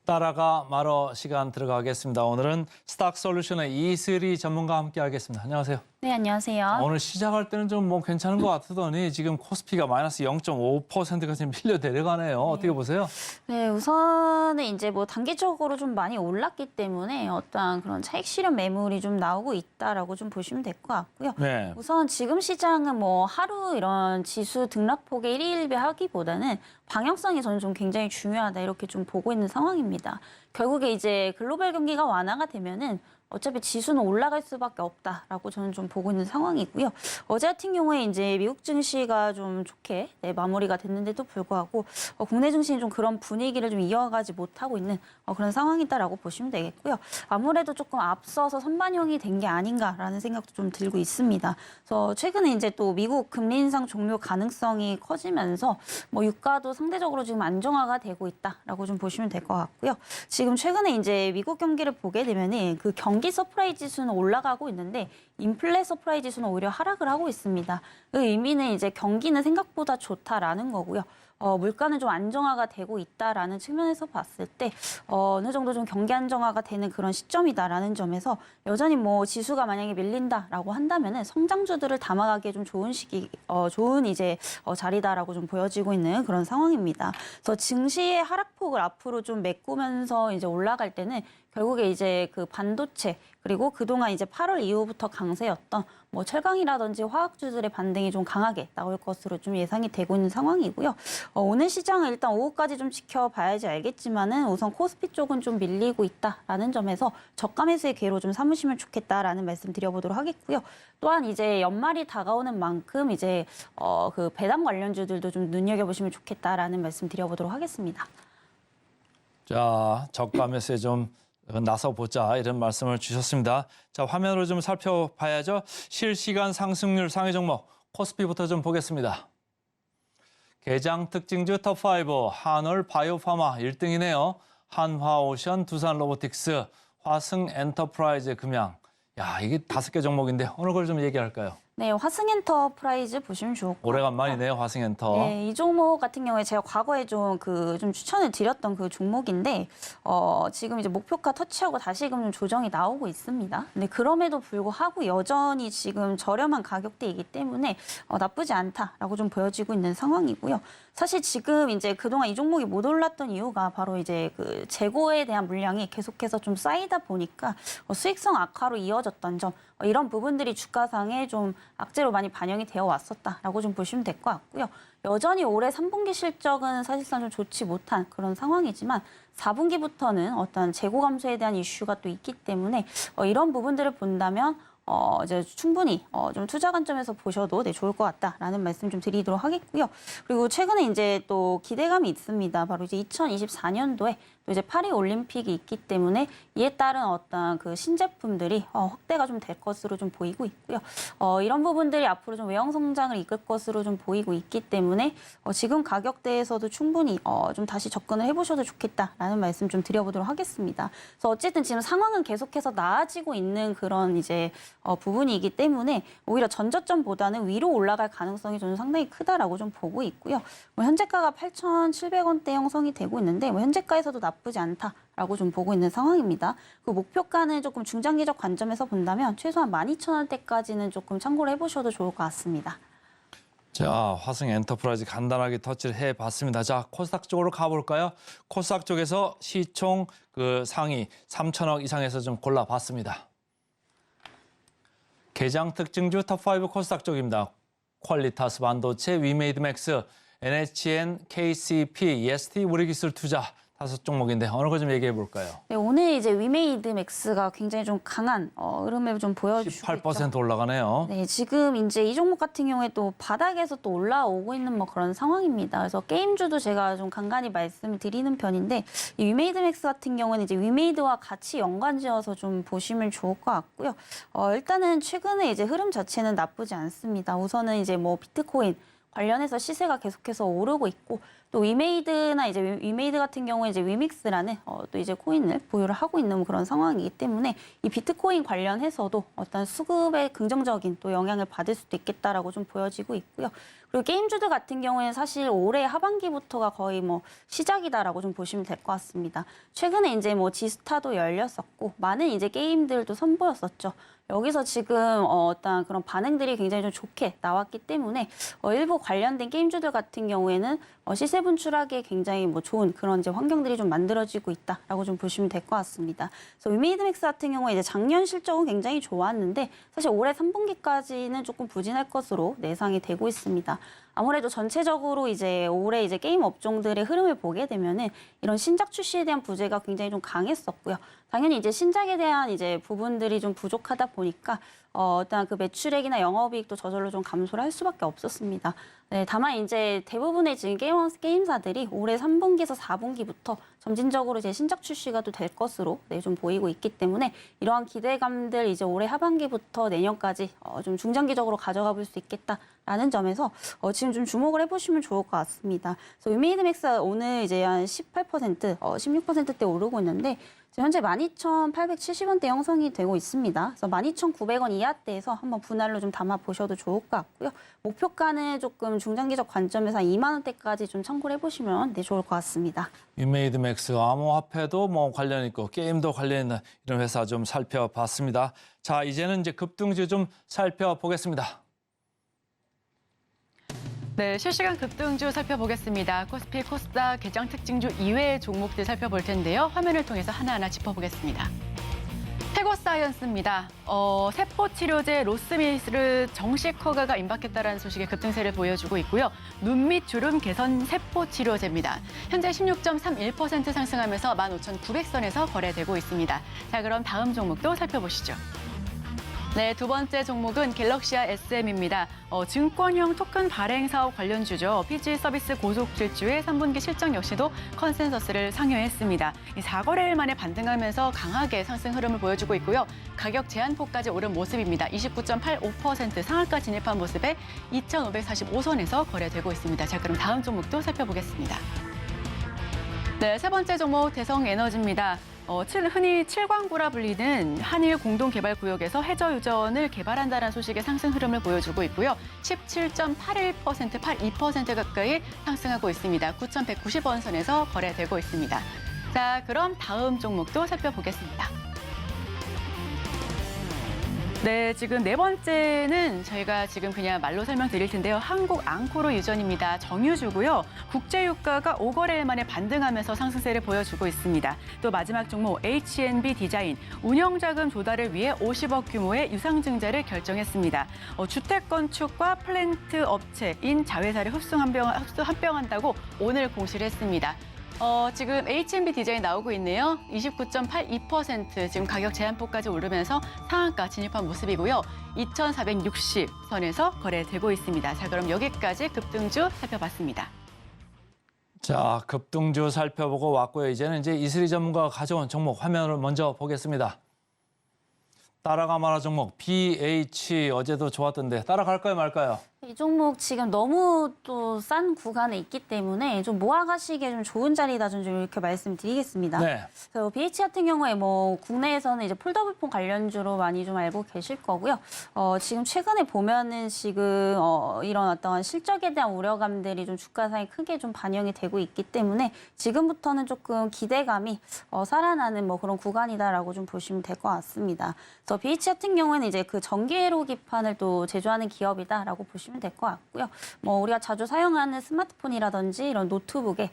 Speaker 2: 따라가 말어 시간 들어가겠습니다. 오늘은 스탁솔루션의 이슬이 전문가와 함께하겠습니다. 안녕하세요.
Speaker 5: 네, 안녕하세요.
Speaker 2: 오늘 시작할 때는 좀 뭐 괜찮은 것 같더니 지금 코스피가 마이너스 0.5%가 지금 밀려 내려가네요. 어떻게 보세요?
Speaker 5: 네, 우선은 이제 뭐 단기적으로 좀 많이 올랐기 때문에 어떠한 그런 차익 실현 매물이 좀 나오고 있다라고 좀 보시면 될 것 같고요.
Speaker 2: 네.
Speaker 5: 우선 지금 시장은 뭐 하루 이런 지수 등락폭의 일희일비하기보다는 방향성이 저는 좀 굉장히 중요하다 이렇게 좀 보고 있는 상황입니다. 결국에 이제 글로벌 경기가 완화가 되면은 어차피 지수는 올라갈 수밖에 없다라고 저는 좀 보고 있는 상황이고요. 어제 같은 경우에 이제 미국 증시가 좀 좋게 마무리가 됐는데도 불구하고 국내 증시는 좀 그런 분위기를 좀 이어가지 못하고 있는 그런 상황이다라고 보시면 되겠고요. 아무래도 조금 앞서서 선반영이 된 게 아닌가라는 생각도 좀 들고 있습니다. 그래서 최근에 이제 또 미국 금리 인상 종료 가능성이 커지면서 뭐 유가도 상대적으로 지금 안정화가 되고 있다라고 좀 보시면 될 것 같고요. 지금 최근에 이제 미국 경기를 보게 되면은 그 경기 서프라이 지수는 올라가고 있는데 인플레 서프라이 지수는 오히려 하락을 하고 있습니다. 그 의미는 이제 경기는 생각보다 좋다라는 거고요. 물가는 좀 안정화가 되고 있다라는 측면에서 봤을 때 어느 정도 좀 경기 안정화가 되는 그런 시점이다라는 점에서 여전히 뭐 지수가 만약에 밀린다라고 한다면은 성장주들을 담아가기에 좀 좋은 시기, 좋은 이제 자리다라고 좀 보여지고 있는 그런 상황입니다. 그래서 증시의 하락폭을 앞으로 좀 메꾸면서 이제 올라갈 때는 결국에 이제 그 반도체 그리고 그동안 이제 8월 이후부터 강세였던 뭐 철강이라든지 화학주들의 반등이 좀 강하게 나올 것으로 좀 예상이 되고 있는 상황이고요. 오늘 시장은 일단 오후까지 좀 지켜봐야지 알겠지만은 우선 코스피 쪽은 좀 밀리고 있다라는 점에서 저가 매수의 기회로 좀 삼으시면 좋겠다라는 말씀 드려보도록 하겠고요. 또한 이제 연말이 다가오는 만큼 이제 그 배당 관련주들도 좀 눈여겨보시면 좋겠다라는 말씀 드려보도록 하겠습니다.
Speaker 2: 자, 저가 매수에 좀 나서보자 이런 말씀을 주셨습니다. 자, 화면으로 좀 살펴봐야죠. 실시간 상승률 상위 종목 코스피부터 좀 보겠습니다. 개장 특징주 톱5 한올 바이오파마 1등이네요. 한화오션, 두산로보틱스, 화승엔터프라이즈 금양. 야, 이게 5개 종목인데 어느 걸 좀 얘기할까요?
Speaker 5: 네, 화승엔터프라이즈 보시면 좋을 것 같아요.
Speaker 2: 오래간만이네요, 화승엔터.
Speaker 5: 네, 이 종목 같은 경우에 제가 과거에 좀 추천을 드렸던 그 종목인데, 지금 이제 목표가 터치하고 다시금 좀 조정이 나오고 있습니다. 근데 그럼에도 불구하고 여전히 지금 저렴한 가격대이기 때문에 나쁘지 않다라고 좀 보여지고 있는 상황이고요. 사실 지금 이제 그동안 이 종목이 못 올랐던 이유가 바로 이제 그 재고에 대한 물량이 계속해서 좀 쌓이다 보니까 수익성 악화로 이어졌던 점, 이런 부분들이 주가상에 좀 악재로 많이 반영이 되어 왔었다라고 좀 보시면 될 것 같고요. 여전히 올해 3분기 실적은 사실상 좀 좋지 못한 그런 상황이지만 4분기부터는 어떤 재고 감소에 대한 이슈가 또 있기 때문에 이런 부분들을 본다면 이제 충분히 좀 투자 관점에서 보셔도 좋을 것 같다라는 말씀 좀 드리도록 하겠고요. 그리고 최근에 이제 또 기대감이 있습니다. 바로 이제 2024년도에 또 이제 파리 올림픽이 있기 때문에 이에 따른 어떤 그 신제품들이 확대가 좀 될 것으로 좀 보이고 있고요. 이런 부분들이 앞으로 좀 외형 성장을 이끌 것으로 좀 보이고 있기 때문에 지금 가격대에서도 충분히 좀 다시 접근을 해보셔도 좋겠다라는 말씀 좀 드려보도록 하겠습니다. 그래서 어쨌든 지금 상황은 계속해서 나아지고 있는 그런 이제 부분이기 때문에 오히려 전저점보다는 위로 올라갈 가능성이 저는 상당히 크다라고 좀 보고 있고요. 현재가가 8,700원대 형성이 되고 있는데 현재가에서도 나쁘지 않다라고 좀 보고 있는 상황입니다. 그 목표가는 조금 중장기적 관점에서 본다면 최소한 12,000원대까지는 조금 참고를 해보셔도 좋을 것 같습니다.
Speaker 2: 자, 화승엔터프라이즈 간단하게 터치를 해봤습니다. 자, 코스닥 쪽으로 가볼까요? 코스닥 쪽에서 시총 그 상위 3천억 이상에서 좀 골라봤습니다. 개장 특징주 톱5 코스닥 쪽입니다. 퀄리타스 반도체, 위메이드맥스, NHN, KCP, EST, 우리기술투자 5종목인데 어느 거 좀 얘기해 볼까요?
Speaker 5: 네, 오늘 이제 위메이드맥스가 굉장히 좀 강한 흐름을 좀 보여주고
Speaker 2: 18%
Speaker 5: 있죠.
Speaker 2: 올라가네요.
Speaker 5: 네, 지금 이제 이 종목 같은 경우에 또 바닥에서 또 올라오고 있는 뭐 그런 상황입니다. 그래서 게임주도 제가 좀 간간히 말씀을 드리는 편인데 이 위메이드맥스 같은 경우는 이제 위메이드와 같이 연관지어서 좀 보시면 좋을 것 같고요. 일단은 최근에 이제 흐름 자체는 나쁘지 않습니다. 우선은 이제 뭐 비트코인 관련해서 시세가 계속해서 오르고 있고 또 위메이드나 이제 위메이드 같은 경우에 이제 위믹스라는 또 이제 코인을 보유를 하고 있는 그런 상황이기 때문에 이 비트코인 관련해서도 어떤 수급에 긍정적인 또 영향을 받을 수도 있겠다라고 좀 보여지고 있고요. 그리고 게임주들 같은 경우에는 사실 올해 하반기부터가 거의 뭐 시작이다라고 좀 보시면 될 것 같습니다. 최근에 이제 뭐 지스타도 열렸었고 많은 이제 게임들도 선보였었죠. 여기서 지금 어떤 그런 반응들이 굉장히 좀 좋게 나왔기 때문에 일부 관련된 게임주들 같은 경우에는 시세 분출하기에 굉장히 뭐 좋은 그런 이제 환경들이 좀 만들어지고 있다라고 좀 보시면 될 것 같습니다. 그래서 위메이드맥스 같은 경우에 이제 작년 실적은 굉장히 좋았는데 사실 올해 3분기까지는 조금 부진할 것으로 예상이 되고 있습니다. 아무래도 전체적으로 이제 올해 이제 게임 업종들의 흐름을 보게 되면은 이런 신작 출시에 대한 부재가 굉장히 좀 강했었고요. 당연히 이제 신작에 대한 이제 부분들이 좀 부족하다 보니까 일단 그 매출액이나 영업이익도 저절로 좀 감소를 할 수밖에 없었습니다. 네, 다만 이제 대부분의 지금 게임사들이 올해 3분기에서 4분기부터 점진적으로 이제 신작 출시가 또 될 것으로 좀 보이고 있기 때문에 이러한 기대감들 이제 올해 하반기부터 내년까지 좀 중장기적으로 가져가 볼 수 있겠다라는 점에서 지금 좀 주목을 해보시면 좋을 것 같습니다. 그래서 위메이드맥스 오늘 이제 한 18%, 16%대 오르고 있는데 현재 12,870원대 형성이 되고 있습니다. 그래서 12,900원 이하대에서 한번 분할로 좀 담아 보셔도 좋을 것 같고요. 목표가는 조금 중장기적 관점에서 2만 원대까지 좀 참고를 해보시면 좋을 것 같습니다.
Speaker 2: 위메이드맥스 암호화폐도 뭐 관련 있고 게임도 관련 있는 이런 회사 좀 살펴봤습니다. 자, 이제는 이제 급등주 좀 살펴보겠습니다.
Speaker 3: 네, 실시간 급등주 살펴보겠습니다. 코스피, 코스닥, 개장 특징주 이외의 종목들 살펴볼 텐데요. 화면을 통해서 하나하나 짚어보겠습니다. 태고사이언스입니다. 세포치료제 로스미스 정식 허가가 임박했다는 소식에 급등세를 보여주고 있고요. 눈 및 주름 개선 세포치료제입니다. 현재 16.31% 상승하면서 15,900선에서 거래되고 있습니다. 자, 그럼 다음 종목도 살펴보시죠. 네, 두 번째 종목은 갤럭시아 SM입니다. 증권형 토큰 발행 사업 관련주죠. PG 서비스 고속 질주의 3분기 실적 역시도 컨센서스를 상회했습니다. 이 4거래일 만에 반등하면서 강하게 상승 흐름을 보여주고 있고요. 가격 제한폭까지 오른 모습입니다. 29.85% 상한가 진입한 모습에 2,545선에서 거래되고 있습니다. 자, 그럼 다음 종목도 살펴보겠습니다. 네, 세 번째 종목 대성에너지입니다. 흔히 7광구라 불리는 한일 공동개발구역에서 해저유전을 개발한다는 소식의 상승 흐름을 보여주고 있고요. 17.81%, 82% 가까이 상승하고 있습니다. 9,190원 선에서 거래되고 있습니다. 자, 그럼 다음 종목도 살펴보겠습니다. 네, 지금 네 번째는 저희가 지금 그냥 말로 설명드릴 텐데요. 한국 앙코르 유전입니다. 정유주고요. 국제유가가 5거래일 만에 반등하면서 상승세를 보여주고 있습니다. 또 마지막 종목 H&B 디자인, 운영자금 조달을 위해 50억 규모의 유상증자를 결정했습니다. 주택 건축과 플랜트 업체인 자회사를 합병한다고 오늘 공시를 했습니다. 지금 H&B 디자인 나오고 있네요. 29.82% 지금 가격 제한폭까지 오르면서 상한가 진입한 모습이고요. 2,460선에서 거래되고 있습니다. 자, 그럼 여기까지 급등주 살펴봤습니다.
Speaker 2: 자, 급등주 살펴보고 왔고요. 이제는 이슬이 전문가가 가져온 종목 화면을 먼저 보겠습니다. 따라가마라 종목 BH 어제도 좋았던데 따라갈까요 말까요?
Speaker 5: 이 종목 지금 너무 또 싼 구간에 있기 때문에 좀 모아가시기에 좀 좋은 자리다 좀 이렇게 말씀드리겠습니다.
Speaker 2: 네.
Speaker 5: 그래서 BH 같은 경우에 뭐 국내에서는 이제 폴더블폰 관련주로 많이 좀 알고 계실 거고요. 지금 최근에 보면은 지금 이런 어떤 실적에 대한 우려감들이 좀 주가상에 크게 좀 반영이 되고 있기 때문에 지금부터는 조금 기대감이 살아나는 뭐 그런 구간이다라고 좀 보시면 될 것 같습니다. 그래서 BH 같은 경우에는 이제 그 전기회로 기판을 또 제조하는 기업이다라고 보시면 될 것 같고요. 뭐 우리가 자주 사용하는 스마트폰이라든지 이런 노트북에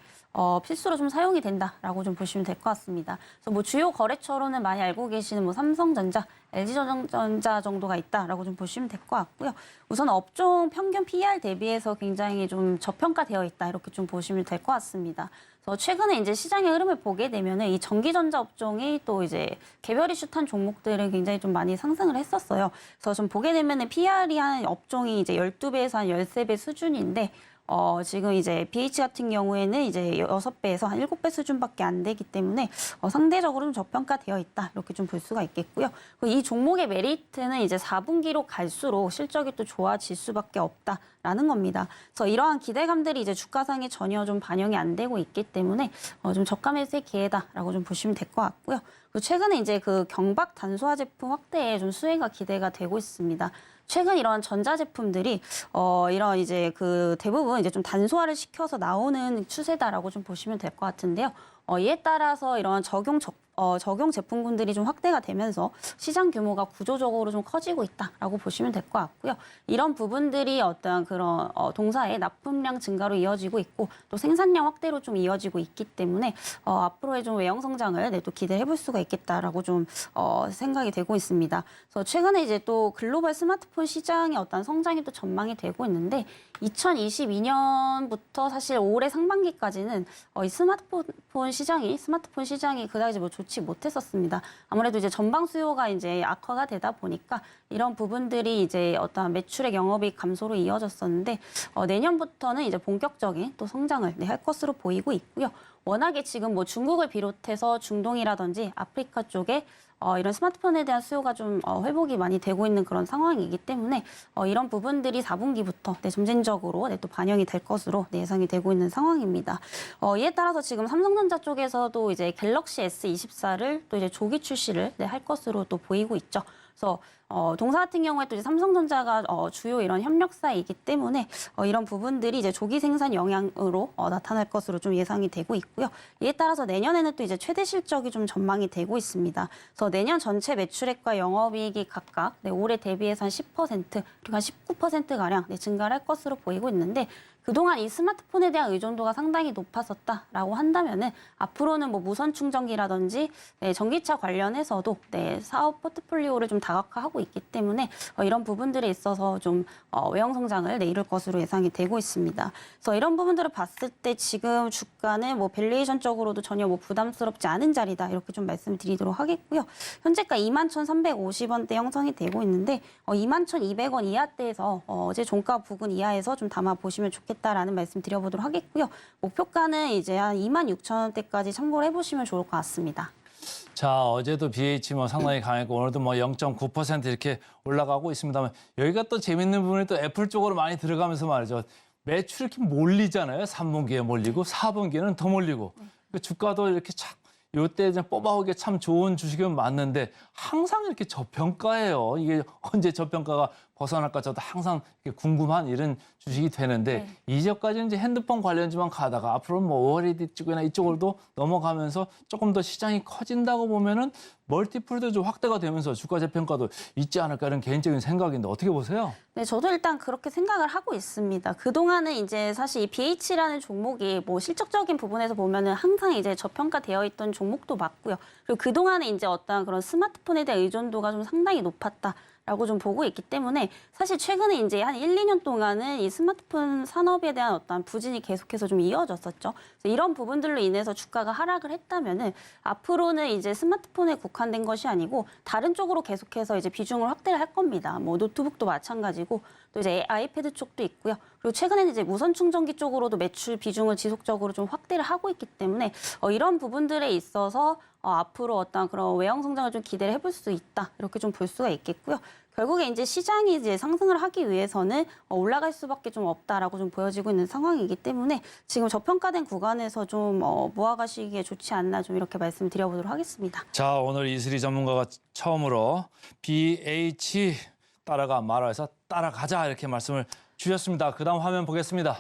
Speaker 5: 필수로 좀 사용이 된다라고 좀 보시면 될 것 같습니다. 그래서 뭐 주요 거래처로는 많이 알고 계시는 뭐 삼성전자, LG전자 정도가 있다라고 좀 보시면 될 것 같고요. 우선 업종 평균 PER 대비해서 굉장히 좀 저평가되어 있다 이렇게 좀 보시면 될 것 같습니다. 그래서 최근에 이제 시장의 흐름을 보게 되면은 이 전기전자 업종이 또 이제 개별 이슈탄 종목들은 굉장히 좀 많이 상승을 했었어요. 그래서 좀 보게 되면은 PER이 한 업종이 이제 12배에서 한 13배 수준인데 지금 이제 BH 같은 경우에는 이제 6배에서 한 7배 수준밖에 안 되기 때문에 상대적으로 좀 저평가되어 있다. 이렇게 좀 볼 수가 있겠고요. 그리고 이 종목의 메리트는 이제 4분기로 갈수록 실적이 또 좋아질 수밖에 없다라는 겁니다. 그래서 이러한 기대감들이 이제 주가상에 전혀 좀 반영이 안 되고 있기 때문에 좀 저가 매수의 기회다라고 좀 보시면 될 것 같고요. 그리고 최근에 이제 그 경박 단소화 제품 확대에 좀 수혜가 기대가 되고 있습니다. 최근 이런 전자제품들이 이런 이제 그 대부분 이제 좀 단소화를 시켜서 나오는 추세다라고 좀 보시면 될 것 같은데요. 이에 따라서 이런 적용 제품군들이 좀 확대가 되면서 시장 규모가 구조적으로 좀 커지고 있다라고 보시면 될 것 같고요. 이런 부분들이 어떤 그런 동사의 납품량 증가로 이어지고 있고 또 생산량 확대로 좀 이어지고 있기 때문에 앞으로의 좀 외형 성장을 또 기대해 볼 수가 있겠다라고 좀 생각이 되고 있습니다. 그래서 최근에 이제 또 글로벌 스마트폰 시장의 어떤 성장이 또 전망이 되고 있는데 2022년부터 사실 올해 상반기까지는 이 스마트폰 시장이 그다지 뭐 좋지 못했었습니다. 아무래도 이제 전방 수요가 이제 악화가 되다 보니까 이런 부분들이 이제 어떠한 매출액 영업이익 감소로 이어졌었는데 내년부터는 이제 본격적인 또 성장을 할 것으로 보이고 있고요. 워낙에 지금 뭐 중국을 비롯해서 중동이라든지 아프리카 쪽에 이런 스마트폰에 대한 수요가 좀 회복이 많이 되고 있는 그런 상황이기 때문에 이런 부분들이 4분기부터 점진적으로 또 반영이 될 것으로 예상이 되고 있는 상황입니다. 이에 따라서 지금 삼성전자 쪽에서도 이제 갤럭시 S24를 또 이제 조기 출시를 할 것으로 또 보이고 있죠. 그래서 동사 같은 경우에 또 이제 삼성전자가 주요 이런 협력사이기 때문에 이런 부분들이 이제 조기 생산 영향으로 나타날 것으로 좀 예상이 되고 있고요. 이에 따라서 내년에는 또 이제 최대 실적이 좀 전망이 되고 있습니다. 그래서 내년 전체 매출액과 영업이익이 각각 올해 대비해서 한 10% 그리고 한 19% 가량 증가를 할 것으로 보이고 있는데. 그동안 이 스마트폰에 대한 의존도가 상당히 높았었다라고 한다면은 앞으로는 뭐 무선 충전기라든지 전기차 관련해서도 사업 포트폴리오를 좀 다각화하고 있기 때문에 이런 부분들에 있어서 좀 외형 성장을 이룰 것으로 예상이 되고 있습니다. 그래서 이런 부분들을 봤을 때 지금 주가는 뭐 밸류에이션적으로도 전혀 뭐 부담스럽지 않은 자리다 이렇게 좀 말씀드리도록 하겠고요. 현재가 21,350원대 형성이 되고 있는데 21,200원 이하대에서 어제 종가 부근 이하에서 좀 담아 보시면 좋겠다라는 말씀 드려보도록 하겠고요. 목표가는 이제 한 26,000원대까지 참고를 해보시면 좋을 것 같습니다.
Speaker 2: 자, 어제도 BH 뭐 상당히 강했고 오늘도 뭐 0.9% 이렇게 올라가고 있습니다만 여기가 또 재밌는 부분이 또 애플 쪽으로 많이 들어가면서 말이죠. 매출 이렇게 몰리잖아요. 3분기에 몰리고 4분기에는 더 몰리고. 그러니까 주가도 이렇게 착 요때 이제 뽑아오기에 참 좋은 주식은 맞는데 항상 이렇게 저평가예요. 이게 언제 저평가가 벗어날까 저도 항상 이렇게 궁금한 이런 주식이 되는데 이제까지는 이제 핸드폰 관련주만 가다가 앞으로는 뭐 OLED 쪽이나 이쪽으로도 넘어가면서 조금 더 시장이 커진다고 보면은 멀티플도 좀 확대가 되면서 주가 재평가도 있지 않을까 이런 개인적인 생각인데 어떻게 보세요?
Speaker 5: 네, 저도 일단 그렇게 생각을 하고 있습니다. 그동안은 이제 사실 이 BH라는 종목이 뭐 실적적인 부분에서 보면은 항상 이제 저평가되어 있던 종목도 맞고요. 그리고 그동안에 이제 어떤 그런 스마트폰에 대한 의존도가 좀 상당히 높았다. 라고 좀 보고 있기 때문에 사실 최근에 이제 한 1, 2년 동안은 이 스마트폰 산업에 대한 어떤 부진이 계속해서 좀 이어졌었죠. 그래서 이런 부분들로 인해서 주가가 하락을 했다면은 앞으로는 이제 스마트폰에 국한된 것이 아니고 다른 쪽으로 계속해서 이제 비중을 확대를 할 겁니다. 뭐 노트북도 마찬가지고 또 이제 아이패드 쪽도 있고요. 그리고 최근에는 이제 무선 충전기 쪽으로도 매출 비중을 지속적으로 좀 확대를 하고 있기 때문에 이런 부분들에 있어서 앞으로 어떤 그런 외형 성장을 좀 기대를 해볼 수 있다. 이렇게 좀 볼 수가 있겠고요. 결국에 이제 시장이 이제 상승을 하기 위해서는 올라갈 수밖에 좀 없다라고 좀 보여지고 있는 상황이기 때문에 지금 저평가된 구간에서 좀 모아가시기에 좋지 않나 좀 이렇게 말씀드려보도록 하겠습니다.
Speaker 2: 자, 오늘 이슬이 전문가가 처음으로 BH 따라가 말아서 따라가자 이렇게 말씀을 주셨습니다. 그다음 화면 보겠습니다.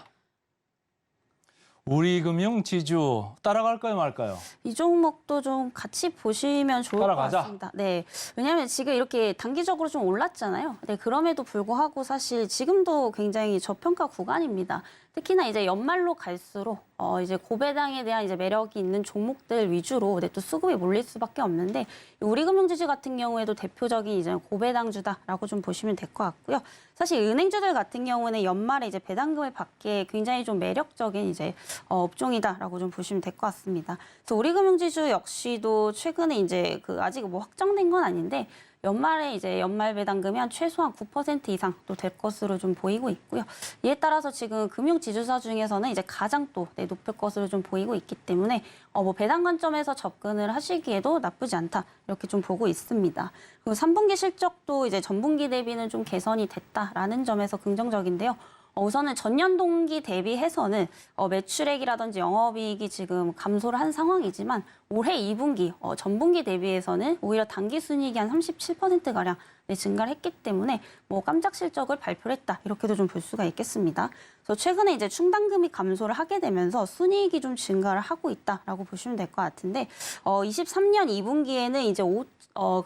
Speaker 2: 우리금융 지주 따라갈까요 말까요?
Speaker 5: 이 종목도 좀 같이 보시면 좋을
Speaker 2: 따라가자.
Speaker 5: 것 같습니다. 네, 왜냐하면 지금 이렇게 단기적으로 좀 올랐잖아요. 네, 그럼에도 불구하고 사실 지금도 굉장히 저평가 구간입니다. 특히나 이제 연말로 갈수록 이제 고배당에 대한 이제 매력이 있는 종목들 위주로 또 수급이 몰릴 수밖에 없는데 우리금융지주 같은 경우에도 대표적인 이제 고배당주다라고 좀 보시면 될 것 같고요. 사실 은행주들 같은 경우는 연말에 이제 배당금을 받기에 굉장히 좀 매력적인 이제 업종이다라고 좀 보시면 될 것 같습니다. 그래서 우리금융지주 역시도 최근에 이제 그 아직 뭐 확정된 건 아닌데. 연말에 이제 연말 배당금이 한 최소한 9% 이상 또 될 것으로 좀 보이고 있고요. 이에 따라서 지금 금융 지주사 중에서는 이제 가장 또 높을 것으로 좀 보이고 있기 때문에 뭐 배당 관점에서 접근을 하시기에도 나쁘지 않다 이렇게 좀 보고 있습니다. 그리고 3분기 실적도 이제 전분기 대비는 좀 개선이 됐다라는 점에서 긍정적인데요. 우선은 전년 동기 대비해서는 매출액이라든지 영업이익이 지금 감소를 한 상황이지만 올해 2분기, 전분기 대비해서는 오히려 당기순이익이 한 37%가량 증가를 했기 때문에 뭐 깜짝 실적을 발표를 했다. 이렇게도 좀 볼 수가 있겠습니다. 그래서 최근에 이제 충당금이 감소를 하게 되면서 순이익이 좀 증가를 하고 있다라고 보시면 될 것 같은데 23년 2분기에는 이제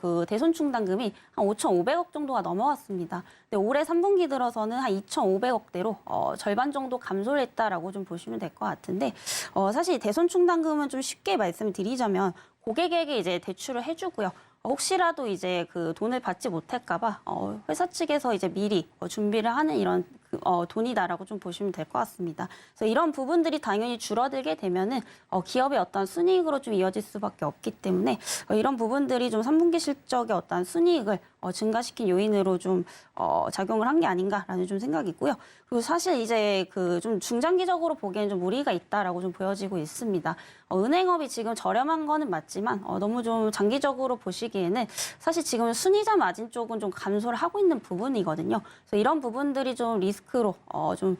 Speaker 5: 그 대손 충당금이 한 5,500억 정도가 넘어갔습니다. 근데 올해 3분기 들어서는 한 2,500억대로 절반 정도 감소를 했다라고 좀 보시면 될 것 같은데 사실 대손 충당금은 좀 쉽게 말씀드리자면 고객에게 이제 대출을 해주고요. 혹시라도 이제 그 돈을 받지 못할까봐 회사 측에서 이제 미리 준비를 하는 이런 돈이다라고 좀 보시면 될 것 같습니다. 그래서 이런 부분들이 당연히 줄어들게 되면은 기업의 어떤 순이익으로 좀 이어질 수밖에 없기 때문에 이런 부분들이 좀 3분기 실적의 어떤 순이익을 증가시킨 요인으로 좀 작용을 한 게 아닌가라는 좀 생각이고요. 그리고 사실 이제 그 좀 중장기적으로 보기에는 좀 무리가 있다라고 좀 보여지고 있습니다. 은행업이 지금 저렴한 거는 맞지만 너무 좀 장기적으로 보시기에는 사실 지금 순이자 마진 쪽은 좀 감소를 하고 있는 부분이거든요. 그래서 이런 부분들이 좀 리스크로 좀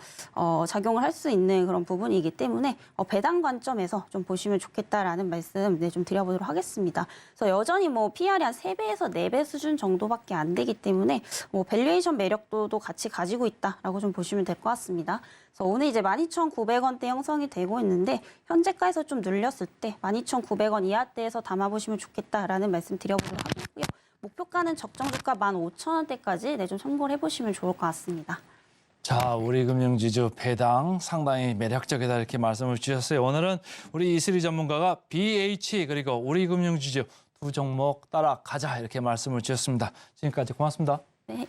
Speaker 5: 작용을 할 수 있는 그런 부분이기 때문에 배당 관점에서 좀 보시면 좋겠다라는 말씀 좀 드려보도록 하겠습니다. 그래서 여전히 뭐 PR이 한 3배에서 4배 수준 정도밖에 안 되기 때문에 뭐 밸류에이션 매력도도 같이 가지고 있다라고 좀 보시면 될 것 같습니다. 그래서 오늘 이제 12,900원대 형성이 되고 있는데 현재가에서 좀 눌렸을 때 12,900원 이하대에서 담아보시면 좋겠다라는 말씀 드려보도록 하겠고요. 목표가는 적정주가 15,000원대까지 좀 참고를 해보시면 좋을 것 같습니다.
Speaker 2: 자, 우리금융지주 배당 상당히 매력적이다 이렇게 말씀을 주셨어요. 오늘은 우리 이슬이 전문가가 BH 그리고 우리금융지주 두 종목 따라가자 이렇게 말씀을 주셨습니다. 지금까지 고맙습니다.
Speaker 5: 네.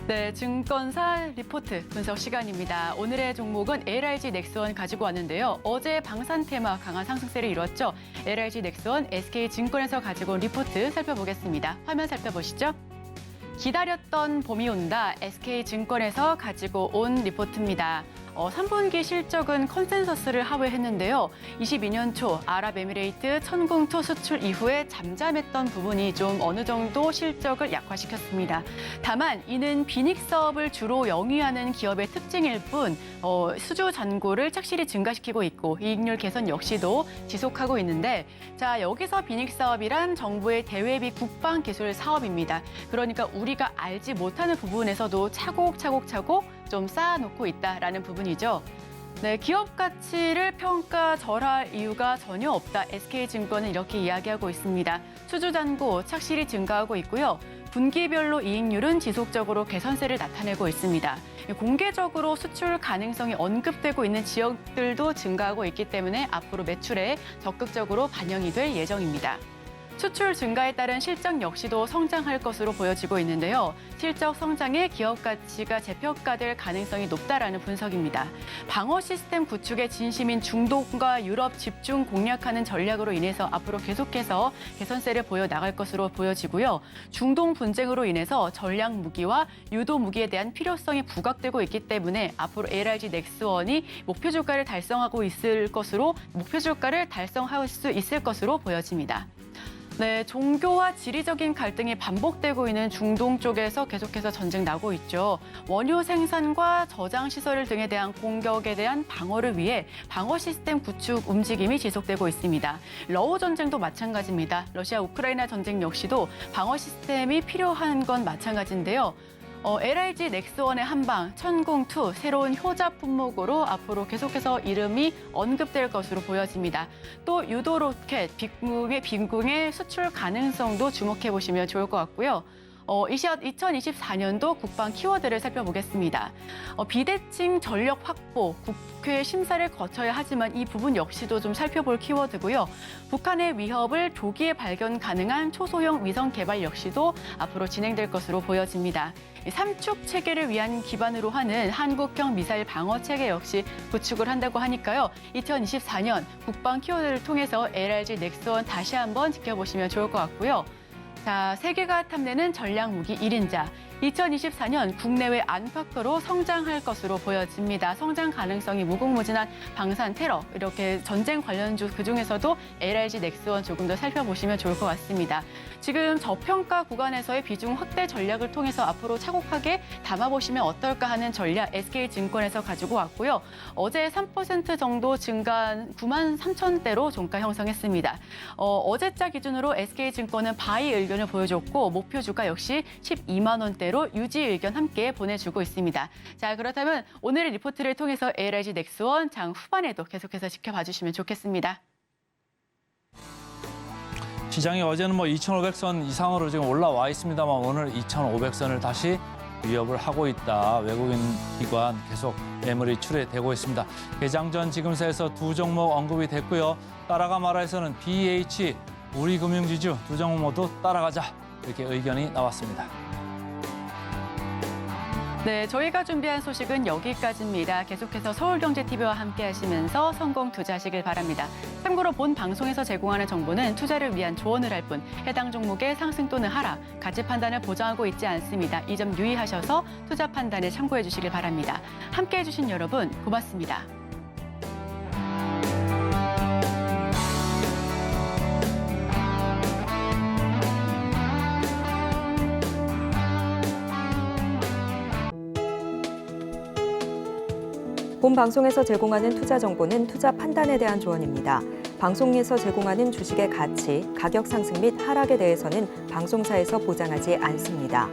Speaker 3: 네, 증권사 리포트 분석 시간입니다. 오늘의 종목은 LIG 넥스원 가지고 왔는데요. 어제 방산 테마 강한 상승세를 이뤘죠. LIG 넥스원 SK증권에서 가지고 온 리포트 살펴보겠습니다. 화면 살펴보시죠. 기다렸던 봄이 온다. SK증권에서 가지고 온 리포트입니다. 3분기 실적은 컨센서스를 하회했는데요. 22년 초 아랍에미레이트 천궁2 수출 이후에 잠잠했던 부분이 좀 어느 정도 실적을 약화시켰습니다. 다만 이는 비닉 사업을 주로 영위하는 기업의 특징일 뿐 수주 잔고를 착실히 증가시키고 있고 이익률 개선 역시도 지속하고 있는데 자 여기서 비닉 사업이란 정부의 대외비 국방 기술 사업입니다. 그러니까 우리가 알지 못하는 부분에서도 차곡차곡 좀 쌓아놓고 있다라는 부분이죠. 네, 기업 가치를 평가절하할 이유가 전혀 없다. SK증권은 이렇게 이야기하고 있습니다. 수주 잔고 착실히 증가하고 있고요. 분기별로 이익률은 지속적으로 개선세를 나타내고 있습니다. 공개적으로 수출 가능성이 언급되고 있는 지역들도 증가하고 있기 때문에 앞으로 매출에 적극적으로 반영이 될 예정입니다. 수출 증가에 따른 실적 역시도 성장할 것으로 보여지고 있는데요. 실적 성장에 기업 가치가 재평가될 가능성이 높다라는 분석입니다. 방어 시스템 구축에 진심인 중동과 유럽 집중 공략하는 전략으로 인해서 앞으로 계속해서 개선세를 보여나갈 것으로 보여지고요. 중동 분쟁으로 인해서 전략 무기와 유도 무기에 대한 필요성이 부각되고 있기 때문에 앞으로 LIG 넥스원이 목표 주가를 달성할 수 있을 것으로 보여집니다. 네, 종교와 지리적인 갈등이 반복되고 있는 중동 쪽에서 계속해서 전쟁 나고 있죠. 원유 생산과 저장 시설 등에 대한 공격에 대한 방어를 위해 방어 시스템 구축 움직임이 지속되고 있습니다. 러우 전쟁도 마찬가지입니다. 러시아 우크라이나 전쟁 역시도 방어 시스템이 필요한 건 마찬가지인데요. LIG 넥스원의 한방, 천궁2 새로운 효자 품목으로 앞으로 계속해서 이름이 언급될 것으로 보여집니다. 또 유도 로켓, 빈궁의 수출 가능성도 주목해 보시면 좋을 것 같고요. 2024년도 국방 키워드를 살펴보겠습니다. 비대칭 전력 확보, 국회 심사를 거쳐야 하지만 이 부분 역시도 좀 살펴볼 키워드고요. 북한의 위협을 조기에 발견 가능한 초소형 위성 개발 역시도 앞으로 진행될 것으로 보여집니다. 삼축 체계를 위한 기반으로 하는 한국형 미사일 방어 체계 역시 구축을 한다고 하니까요. 2024년 국방 키워드를 통해서 LIG 넥스원 다시 한번 지켜보시면 좋을 것 같고요. 자, 세계가 탐내는 전략무기 1인자. 2024년 국내외 안팎으로 성장할 것으로 보여집니다. 성장 가능성이 무궁무진한 방산, 테러, 이렇게 전쟁 관련주 그중에서도 LIG 넥스원 조금 더 살펴보시면 좋을 것 같습니다. 지금 저평가 구간에서의 비중 확대 전략을 통해서 앞으로 차곡하게 담아보시면 어떨까 하는 전략 SK증권에서 가지고 왔고요. 어제 3% 정도 증가한 93,000대로 종가 형성했습니다. 어제자 기준으로 SK증권은 바이 의견을 보여줬고 목표 주가 역시 12만 원대로 유지 의견 함께 보내주고 있습니다. 자, 그렇다면 오늘의 리포트를 통해서 LIG 넥스원 장 후반에도 계속해서 지켜봐 주시면 좋겠습니다.
Speaker 2: 시장이 어제는 2,500선 이상으로 지금 올라와 있습니다만 오늘 2,500선을 다시 위협을 하고 있다. 외국인 기관 계속 매물이 출회되고 있습니다. 개장 전 지금세에서 두 종목 언급이 됐고요. 따라가 말아에서는 BH, 우리금융지주 두 종목 모두 따라가자. 이렇게 의견이 나왔습니다.
Speaker 3: 네, 저희가 준비한 소식은 여기까지입니다. 계속해서 서울경제TV와 함께 하시면서 성공 투자하시길 바랍니다. 참고로 본 방송에서 제공하는 정보는 투자를 위한 조언을 할 뿐 해당 종목의 상승 또는 하락, 가치 판단을 보장하고 있지 않습니다. 이 점 유의하셔서 투자 판단에 참고해 주시길 바랍니다. 함께해 주신 여러분 고맙습니다.
Speaker 1: 본 방송에서 제공하는 투자 정보는 투자 판단에 대한 조언입니다. 방송에서 제공하는 주식의 가치, 가격 상승 및 하락에 대해서는 방송사에서 보장하지 않습니다.